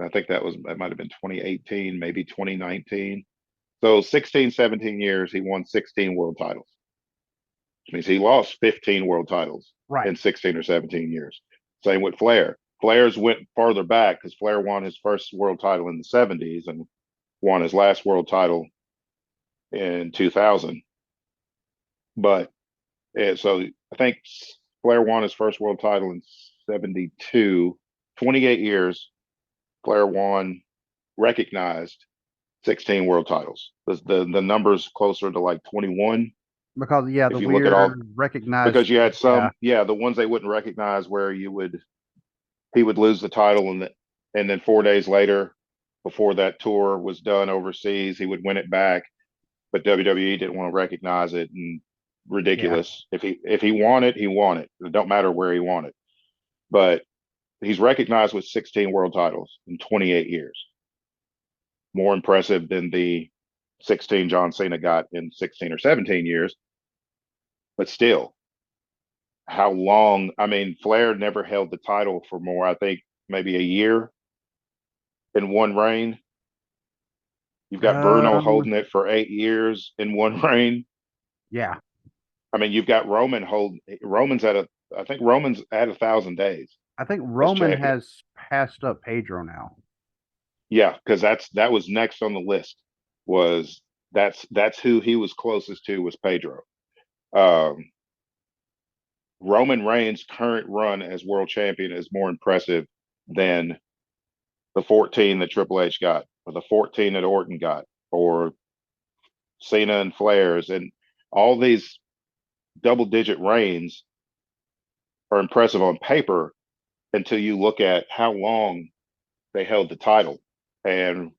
I think that might have been 2018, maybe 2019. So 16, 17 years, he won 16 world titles. Which means he lost 15 world titles in 16 or 17 years. Same with Flair. Flair's went farther back because Flair won his first world title in the 70s and won his last world title in 2000. But so I think Flair won his first world title in 72. 28 years, Flair won, recognized 16 world titles. The number's closer to like 21.
Because the
if you look at all
recognized,
because you had some the ones they wouldn't recognize where he would lose the title and then 4 days later, before that tour was done overseas, he would win it back, but WWE didn't want to recognize it, and ridiculous. If he won it, he won it. It don't matter where he won it. But He's recognized with 16 world titles in 28 years. More impressive than the 16 John Cena got in 16 or 17 years. But still, how long? I mean, Flair never held the title for more, I think, maybe a year in one reign. You've got Bruno holding it for 8 years in one reign.
Yeah.
I mean, you've got Roman's at I think Roman's at 1,000 days.
I think Roman has passed up Pedro now.
Yeah, because that was next on the list. That's who he was closest to, was Pedro. Roman Reigns' current run as world champion is more impressive than the 14 that Triple H got, or the 14 that Orton got, or Cena and Flair's, and all these double-digit reigns are impressive on paper until you look at how long they held the title. And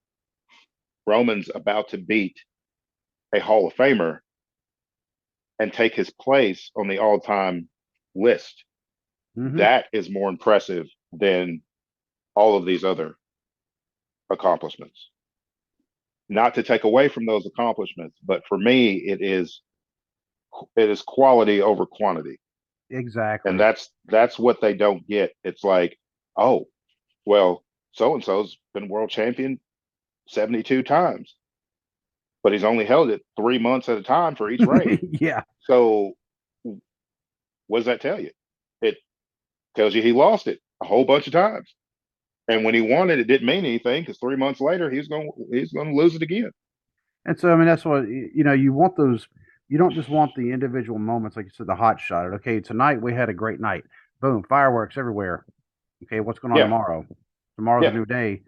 Roman's about to beat a Hall of Famer and take his place on the all-time list. Mm-hmm. That is more impressive than all of these other accomplishments. Not to take away from those accomplishments, but for me, it is quality over quantity.
Exactly.
And that's what they don't get. It's like, oh, well, so-and-so's been world champion 72 times, but he's only held it 3 months at a time for each reign.
Yeah.
So what does that tell you? It tells you he lost it a whole bunch of times. And when he won it, it didn't mean anything, because 3 months later, he's going to lose it again.
And so, I mean, that's what, you want those. You don't just want the individual moments, like you said, the hot shot. Okay, tonight we had a great night. Boom, fireworks everywhere. Okay, what's going on tomorrow? Tomorrow's a new day.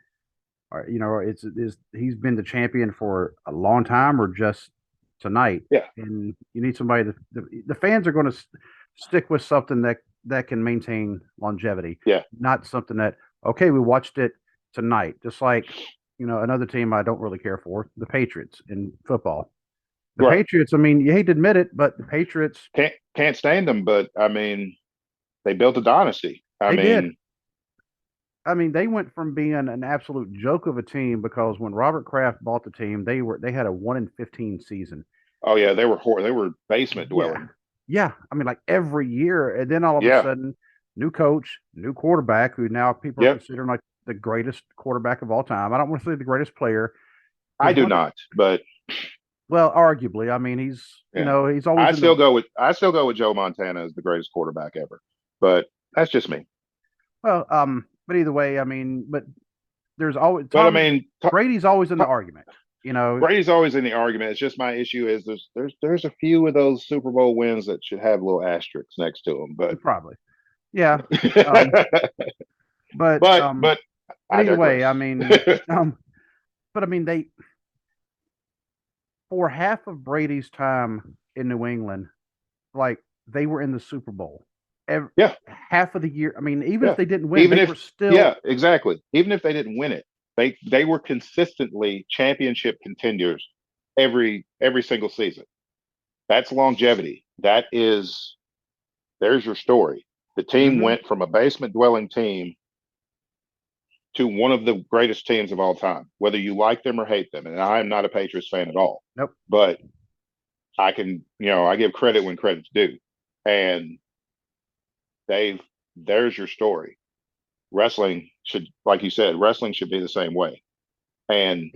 Or, he's been the champion for a long time, or just tonight.
Yeah.
And you need somebody that the fans are going to stick with something that can maintain longevity.
Yeah.
Not something that, okay, we watched it tonight. Just like, another team I don't really care for, the Patriots in football. The Patriots, I mean, you hate to admit it, but the Patriots
can't stand them. But I mean, they built a dynasty.
They did. I mean, they went from being an absolute joke of a team, because when Robert Kraft bought the team, they had a 1-15 season.
Oh yeah, they were basement dwelling.
Yeah. I mean, like every year, and then all of a sudden, new coach, new quarterback, who now people are considering like the greatest quarterback of all time. I don't want to say the greatest player.
I do not, but
well, arguably, I mean, he's he's always.
I still go with Joe Montana as the greatest quarterback ever, but that's just me.
Well, but either way, I mean, but there's always. Brady's always in the argument.
Brady's always in the argument. It's just my issue is there's a few of those Super Bowl wins that should have little asterisks next to them, but
probably, yeah. But either way, I mean, but I mean, for half of Brady's time in New England, like, they were in the Super Bowl. Half of the year. I mean, even if they didn't win, they were still.
Yeah, exactly. Even if they didn't win it, they were consistently championship contenders every single season. That's longevity. There's your story. The team went from a basement dwelling team to one of the greatest teams of all time, whether you like them or hate them. And I am not a Patriots fan at all.
Nope.
But I can, I give credit when credit's due. And there's your story. Wrestling should, like you said, wrestling should be the same way. And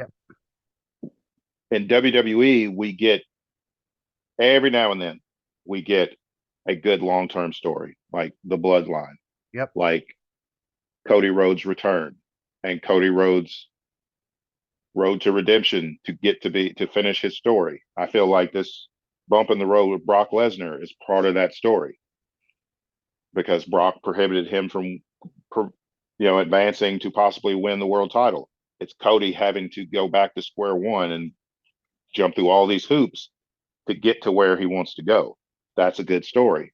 in WWE, we get, every now and then, we get a good long-term story, like the Bloodline.
Yep.
Like Cody Rhodes' return and Cody Rhodes' road to redemption to finish his story. I feel like this bump in the road with Brock Lesnar is part of that story, because Brock prohibited him from advancing to possibly win the world title. It's Cody having to go back to square one and jump through all these hoops to get to where he wants to go. That's a good story.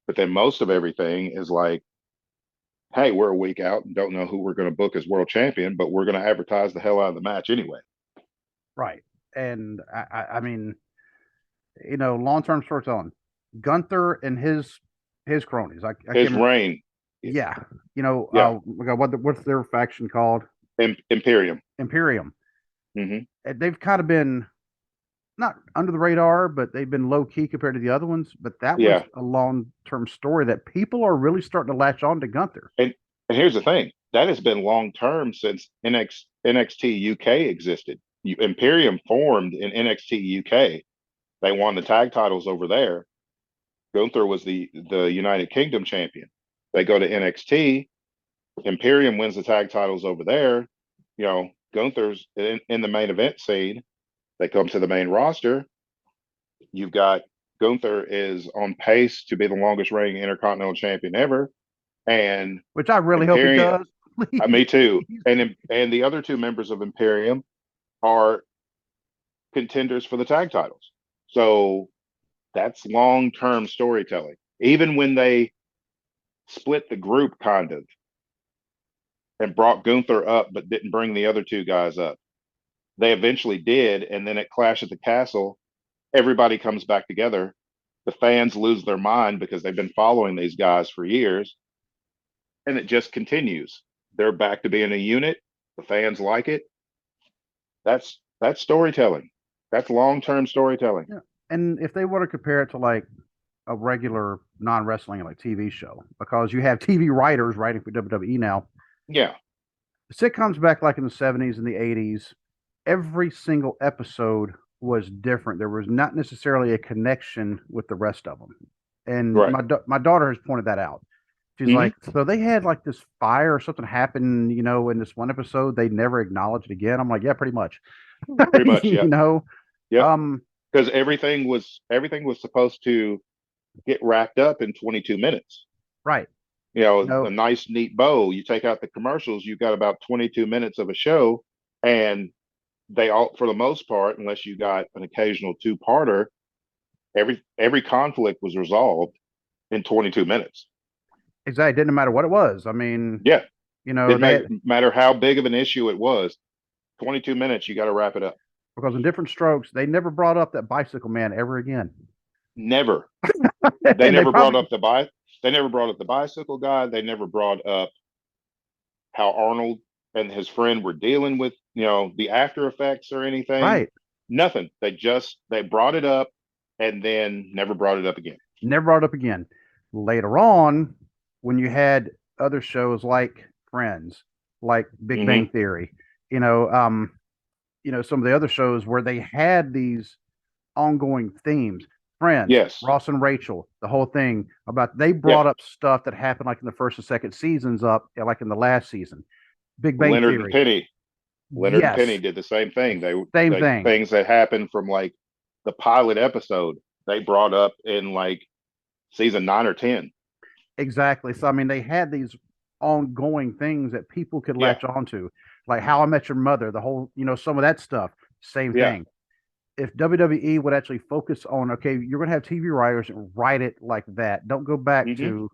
But then most of everything is like, hey, we're a week out and don't know who we're going to book as world champion, but we're going to advertise the hell out of the match anyway.
Right. And I mean, long-term storytelling. Gunther and his cronies.
His reign.
Yeah.
Yeah.
What's their faction called?
Imperium.
Imperium.
Hmm.
They've kind of been not under the radar, but they've been low key compared to the other ones. But that was
Yeah.
a long term story that people are really starting to latch on to Gunther.
And here's the thing, that has been long term since NXT UK existed. Imperium formed in NXT UK. They won the tag titles over there. Gunther was the United Kingdom champion. They go to NXT. Imperium wins the tag titles over there. Gunther's in the main event scene. They come to the main roster. You've got Gunther is on pace to be the longest reigning Intercontinental Champion ever, and
Which I really hope he
Imperium.
does.
Me too. And the other two members of Imperium are contenders for the tag titles. So that's long term storytelling. Even when they split the group, kind of, and brought Gunther up, but didn't bring the other two guys up, they eventually did. And then at Clash at the Castle, everybody comes back together. The fans lose their mind because they've been following these guys for years, and it just continues. They're back to being a unit. The fans like it. That's storytelling. That's long-term storytelling.
Yeah. And if they want to compare it to like a regular non-wrestling like TV show, because you have TV writers writing for WWE now.
Yeah.
Sitcoms back like in the 70s and the 80s, every single episode was different. There was not necessarily a connection with the rest of them. And
Right.
my daughter has pointed that out. She's
Mhm.
like, so they had like this fire or something happen, in this one episode. They never acknowledged it again. I'm like, yeah, pretty much.
Pretty much, yeah. Yep.
Um,
Because everything was supposed to get wrapped up in 22 minutes.
right.
A nice, neat bow. You take out the commercials, you've got about 22 minutes of a show, and they all, for the most part, unless you got an occasional two-parter, every conflict was resolved in 22 minutes.
Exactly. It didn't matter what it was. I mean,
Yeah.
didn't
matter how big of an issue it was. 22 minutes, you got to wrap it up.
Because in Different Strokes, they never brought up that bicycle man ever again.
Never. They never brought up the bicycle guy. They never brought up how Arnold and his friend were dealing with, the after effects or anything.
Right.
Nothing. They brought it up and then never brought it up again.
Never brought it up again. Later on, when you had other shows like Friends, like Big Bang Theory, some of the other shows where they had these ongoing themes. Friends,
yes,
Ross and Rachel, the whole thing about they brought up stuff that happened like in the first and second seasons up, like in the last season. Big Bang
Leonard
Theory.
And Penny. Leonard and Penny did the same thing. Same thing. Things that happened from like the pilot episode, they brought up in like season 9 or 10.
Exactly. So I mean, they had these ongoing things that people could latch onto, like How I Met Your Mother, the whole, some of that stuff. Same thing. If WWE would actually focus on, okay, you're going to have TV writers and write it like that. Don't go back to,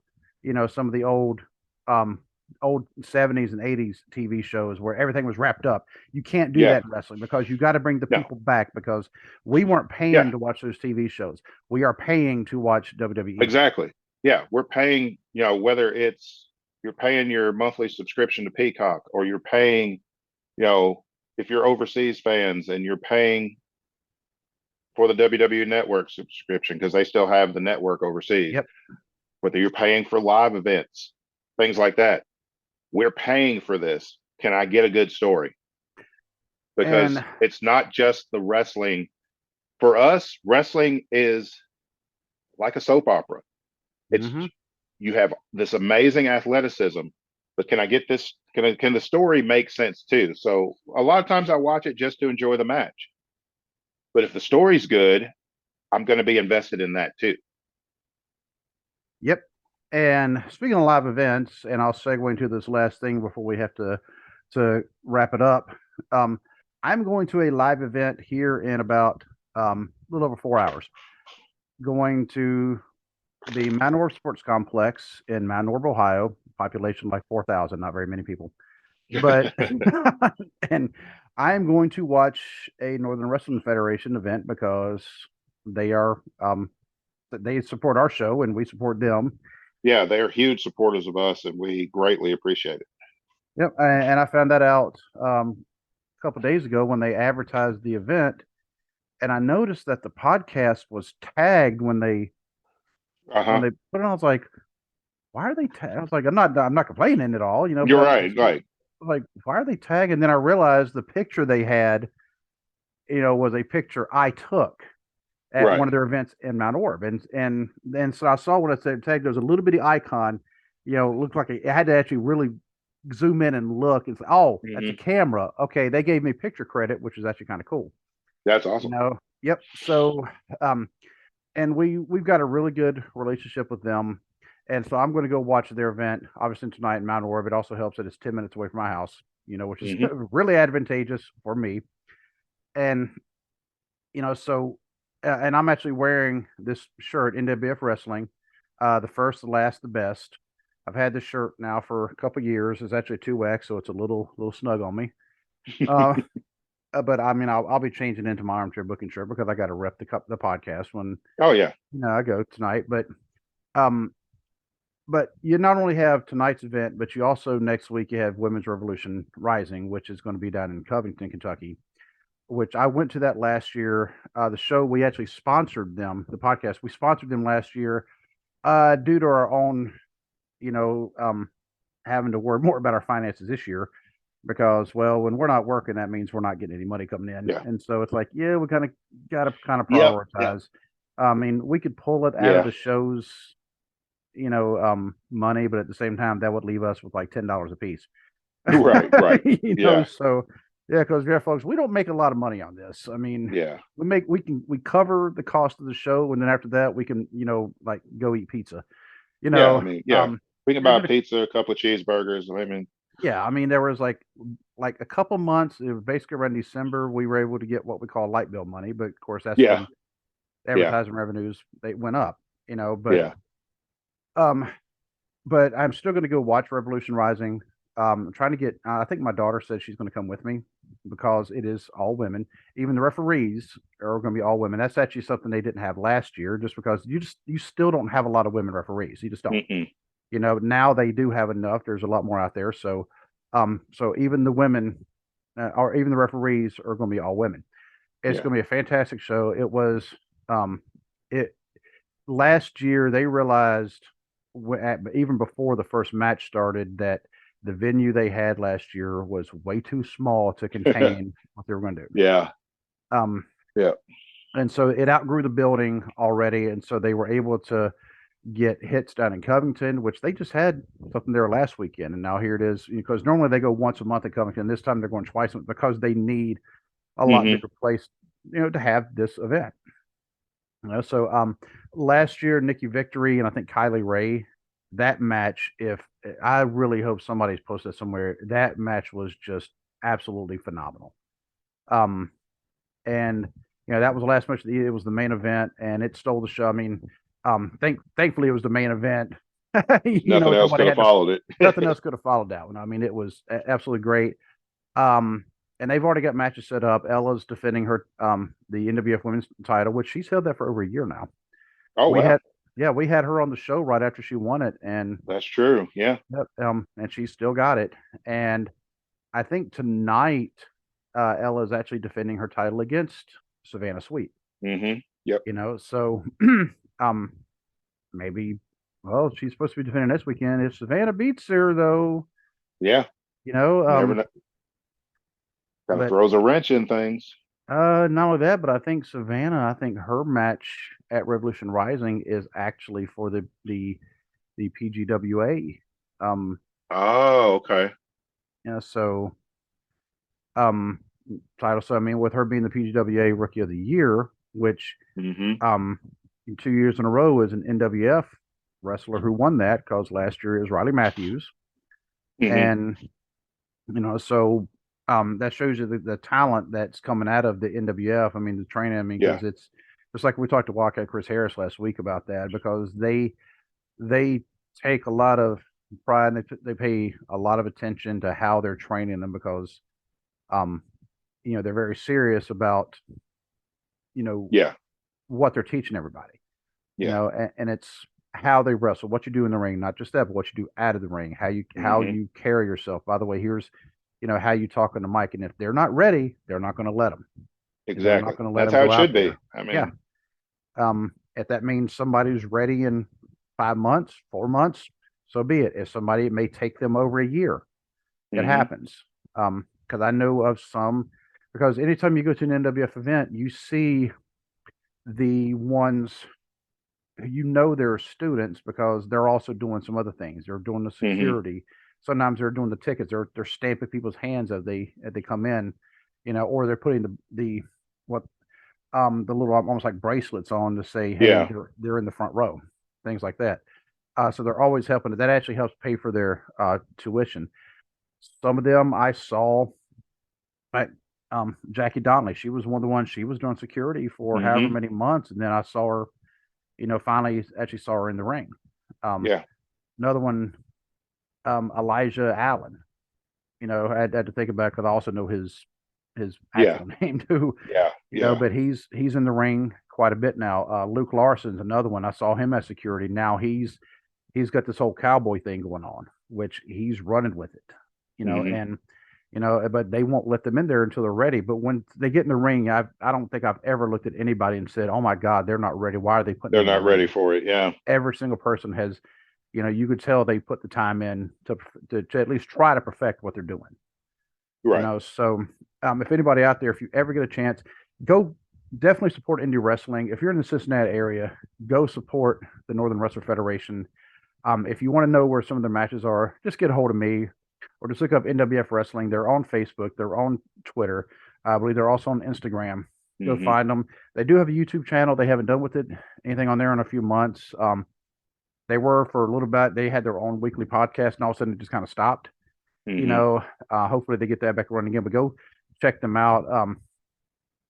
some of the old 70s and 80s TV shows where everything was wrapped up. You can't do that in wrestling because you got to bring the people back, because we weren't paying to watch those TV shows. We are paying to watch WWE.
Exactly. Yeah. We're paying, whether it's you're paying your monthly subscription to Peacock, or you're paying, if you're overseas fans and you're paying for the WWE Network subscription because they still have the network overseas.
Yep.
Whether you're paying for live events, things like that, we're paying for this. Can I get a good story? Because it's not just the wrestling. For us, wrestling is like a soap opera. It's you have this amazing athleticism, but can I get this? Can the story make sense too? So a lot of times I watch it just to enjoy the match. But if the story's good, I'm going to be invested in that too.
Yep. And speaking of live events, and I'll segue into this last thing before we have to wrap it up. I'm going to a live event here in about a little over 4 hours. Going to the Mount Orb Sports Complex in Mount Orb, Ohio. Population like 4,000, not very many people. But and I am going to watch a Northern Wrestling Federation event because they are they support our show and we support them.
Yeah, they are huge supporters of us, and we greatly appreciate it.
Yep, and I found that out a couple of days ago when they advertised the event, and I noticed that the podcast was tagged when
Uh-huh.
they put it on. I was like, why are they tagged? I was like, I'm not complaining at all,
You're
but
right. Like,
like, why are they tagged? And then I realized the picture they had, was a picture I took at one
right.
of their events in Mount Orb, and then so I saw when I said tagged, there was a little bitty icon, it looked like it had to actually really zoom in and look and say, oh, that's a
Hmm.
camera. Okay, they gave me picture credit, which is actually kind of cool.
That's awesome.
Yep. So, um, and we've got a really good relationship with them, and so I'm going to go watch their event. Obviously tonight in Mount Orb. It also helps that it's 10 minutes away from my house, which is
Hmm.
really advantageous for me. And so, and I'm actually wearing this shirt, NWF Wrestling, the first, the last, the best. I've had this shirt now for a couple years. It's actually a 2X, so it's a little snug on me. Uh, but I mean, I'll be changing into my armchair booking shirt because I got to rep the podcast when
Oh yeah.
I go tonight. Um, but you not only have tonight's event, but you also next week you have Women's Revolution Rising, which is going to be down in Covington, Kentucky. Which I went to that last year. The show we actually sponsored them. The podcast we sponsored them last year due to our own, you know, um, having to worry more about our finances this year because, well, when we're not working, that means we're not getting any money coming in,
Yeah.
and so it's like, yeah, we kind of got to kind of
Yep. Yep.
prioritize. I mean, we could pull it out of
Yeah.
the show's, money, but at the same time, that would leave us with like $10 a piece.
Right. Right. Yeah.
So yeah, because yeah, folks, we don't make a lot of money on this. I mean,
Yeah.
we cover the cost of the show, and then after that, we can like go eat pizza. You
Yeah. I
know,
mean, yeah. We can
you're
buy a
gonna
pizza, a couple of cheeseburgers. I mean,
yeah. I mean, there was like a couple months. It was basically around December. We were able to get what we call light bill money, but of course, that's
yeah.
when
Yeah.
advertising revenues they went up.
Yeah.
Um, but I'm still going to go watch Revolution Rising. I'm trying to get. I think my daughter said she's going to come with me because it is all women. Even the referees are going to be all women. That's actually something they didn't have last year, just because you still don't have a lot of women referees. You just don't.
Mm-mm.
Now they do have enough. There's a lot more out there. So even the women, or even the referees, are going to be all women. It's
Yeah.
going to be a fantastic show. It was. It last year they realized even before the first match started that the venue they had last year was way too small to contain what they were going to do.
yeah.
Um,
Yeah.
and so it outgrew the building already, and so they were able to get hits down in Covington, which they just had something there last weekend, and now here it is. Because normally they go once a month in Covington. This time they're going twice because they need a lot
Hmm.
bigger place, to have this event. So last year, Nikki Victory and I think Kylie Ray, that match, if I really hope somebody's posted somewhere, that match was just absolutely phenomenal. Um, and that was the last match. It was the main event, and it stole the show. I mean, thankfully it was the main event.
Nothing else
Nobody
could have
had to.
followed
Nothing
it.
else could have followed that one. I mean, it was absolutely great. Um, and they've already got matches set up. Ella's defending her the NWF Women's title, which she's held that for over a year now.
Oh
We
wow.
had Yeah, we had her on the show right after she won it, and
That's true. Yeah.
yep, and she still got it. And I think tonight, Ella is actually defending her title against Savannah Sweet.
Hmm. Yep.
So um, maybe, well, she's supposed to be defending this weekend. If Savannah beats her, though,
Yeah.
you know,
Never know. Kind of
but
throws a wrench in things.
not only that, but I think Savannah, I think her match at Revolution Rising is actually for the PGWA. Um,
Oh, okay.
so um title. So I mean, with her being the PGWA Rookie of the Year, which
Hmm.
2 years in a row is an NWF wrestler who won that, because last year is Riley Matthews,
Hmm.
and so that shows you the talent that's coming out of the NWF. I mean, the training. I mean,
Yeah.
because it's just like we talked to Wildcat Chris Harris last week about that, because they take a lot of pride, and they pay a lot of attention to how they're training them, because um they're very serious about you know
Yeah.
what they're teaching everybody.
Yeah.
And it's how they wrestle, what you do in the ring, not just that, but what you do out of the ring, how you carry yourself. By the way, here's how you talk on the mic, and if they're not ready, they're not going to let them. They're not
Exactly.
going to let
That's
them
how
go
it should
out
be.
there.
I
Yeah.
mean,
If that means somebody's ready in 5 months, 4 months, so be it. If somebody, it may take them over a year. It happens. Because I know of some. Because anytime you go to an NWF event, you see the ones they're students because they're also doing some other things. They're doing the security. Sometimes they're doing the tickets. They're stamping people's hands as they come in, or they're putting the what the little almost like bracelets on to say, hey,
Yeah.
they're in the front row, things like that. So they're always helping. That actually helps pay for their tuition. Some of them I saw, like Jackie Donnelly. She was one of the ones. She was doing security for however many months, and then I saw her. Finally actually saw her in the ring.
Yeah.
Another one, Elijah Allen. I had to think about it because I also know his actual name too.
Yeah.
But he's in the ring quite a bit now. Luke Larson's another one. I saw him as security. Now he's got this whole cowboy thing going on, which he's running with it. And but they won't let them in there until they're ready. But when they get in the ring, I don't think I've ever looked at anybody and said, "Oh my God, they're not ready. Why are they putting?"
They're not ready for it. Yeah.
Every single person has, you could tell they put the time in to at least try to perfect what they're doing.
Right.
So if anybody out there, if you ever get a chance, go definitely support indie wrestling. If you're in the Cincinnati area, go support the Northern Wrestler Federation. If you want to know where some of their matches are, just get a hold of me or just look up NWF Wrestling. They're on Facebook. They're on Twitter. I believe they're also on Instagram. Go find them. They do have a YouTube channel. They haven't done with it anything on there in a few months. They were for a little bit. They had their own weekly podcast, and all of a sudden it just kind of stopped. Hopefully they get that back running again. But go check them out.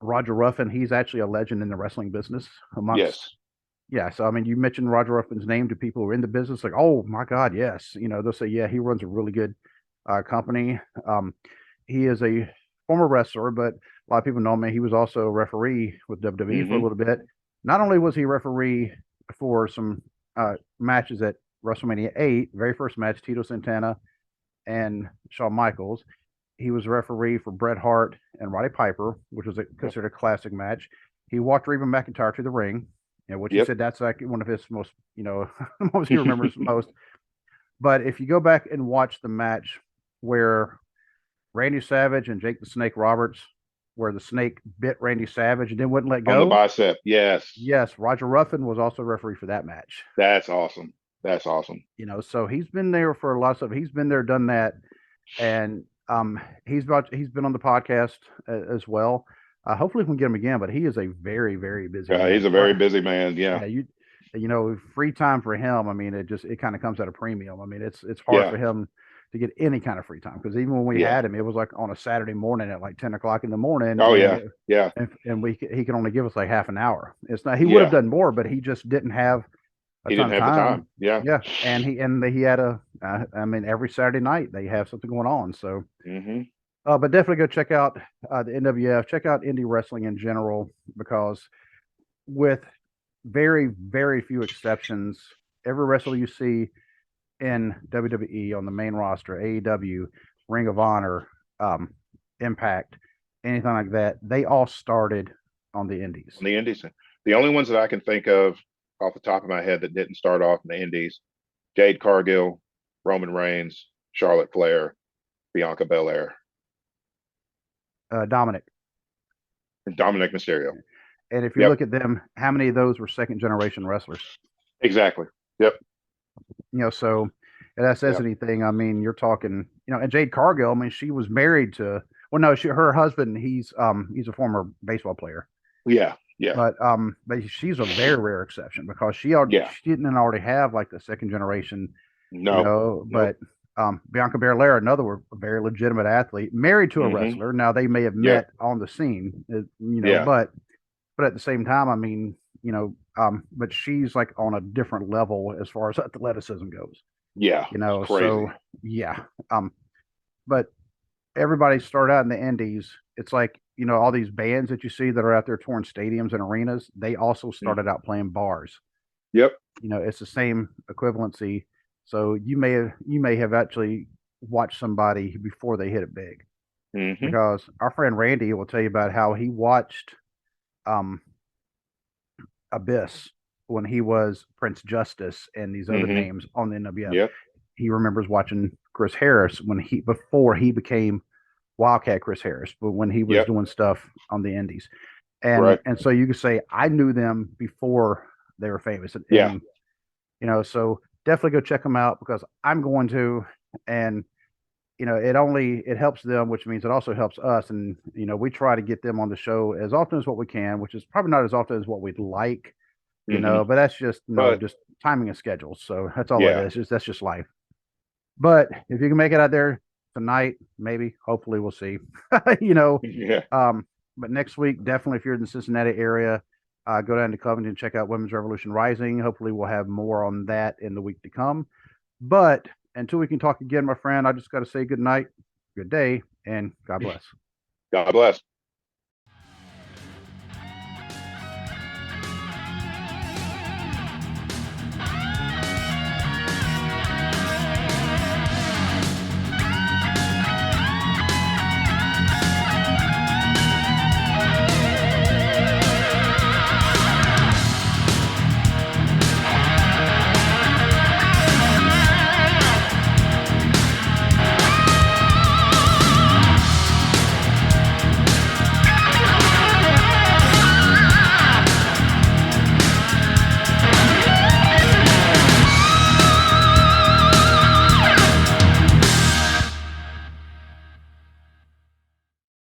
Roger Ruffin, he's actually a legend in the wrestling business amongst. Yeah, so I mean, you mentioned Roger Ruffin's name to people who are in the business, like, oh my God, yes. They'll say, yeah, he runs a really good company. He is a former wrestler, but a lot of people know him. He was also a referee with WWE for a little bit. Not only was he referee for some matches at WrestleMania 8, very first match, Tito Santana and Shawn Michaels. He was a referee for Bret Hart and Roddy Piper, which was considered a classic match. He walked Reba McEntire to the ring, which he said that's like one of his most, most he remembers most. But if you go back and watch the match where Randy Savage and Jake the Snake Roberts, where the snake bit Randy Savage and then wouldn't let go.
On the bicep, yes.
Yes, Roger Ruffin was also a referee for that match.
That's awesome. That's awesome.
So he's been there for a lot of stuff. He's been there, done that. And he's been on the podcast as well. Hopefully we can get him again, but he is a very, very busy man.
He's a very busy man. Yeah.
Free time for him. I mean, it kind of comes at a premium. I mean, it's hard for him to get any kind of free time because even when we had him, it was like on a Saturday morning at like 10 o'clock in the morning.
Oh,
and,
yeah.
And he could only give us like half an hour. It's not, he would have done more, but he just didn't have
he didn't have the time. Yeah.
Yeah. And he had every Saturday night they have something going on. So, but definitely go check out the NWF, check out indie wrestling in general, because with very, very few exceptions, every wrestler you see in WWE on the main roster, AEW, Ring of Honor, Impact, anything like that, they all started on the indies.
On the indies. The only ones that I can think of off the top of my head that didn't start off in the indies, Jade Cargill, Roman Reigns, Charlotte Flair, Bianca Belair.
Dominic
Mysterio.
And if you look at them, how many of those were second generation wrestlers?
Exactly. Yep.
So if that says anything, I mean, you're talking, and Jade Cargill, I mean, she was married to, well, no, her husband, he's a former baseball player.
Yeah.
But she's a very rare exception because she didn't already have like the second generation.
No.
But Bianca Belair, another very legitimate athlete, married to a wrestler. Now they may have met on the scene, but at the same time, I mean, but she's like on a different level as far as athleticism goes.
Yeah.
So but everybody started out in the indies. It's like, all these bands that you see that are out there touring stadiums and arenas, they also started out playing bars.
Yep.
It's the same equivalency. So you may have actually watched somebody before they hit it big, because our friend Randy will tell you about how he watched um, Abyss when he was Prince Justice and these other names on the NWF.
Yep.
He remembers watching Chris Harris before he became Wildcat Chris Harris, but when he was doing stuff on the Indies. And so you could say I knew them before they were famous. And so definitely go check them out, because I'm going to. And it helps them, which means it also helps us. And we try to get them on the show as often as what we can, which is probably not as often as what we'd like, but that's just just timing and schedules. So that's all it is. That's just life. But if you can make it out there tonight, maybe, hopefully, we'll see. But next week, definitely, if you're in the Cincinnati area, go down to Covington, check out Women's Revolution Rising. Hopefully, we'll have more on that in the week to come. But until we can talk again, my friend, I just got to say good night, good day, and God bless.
God bless.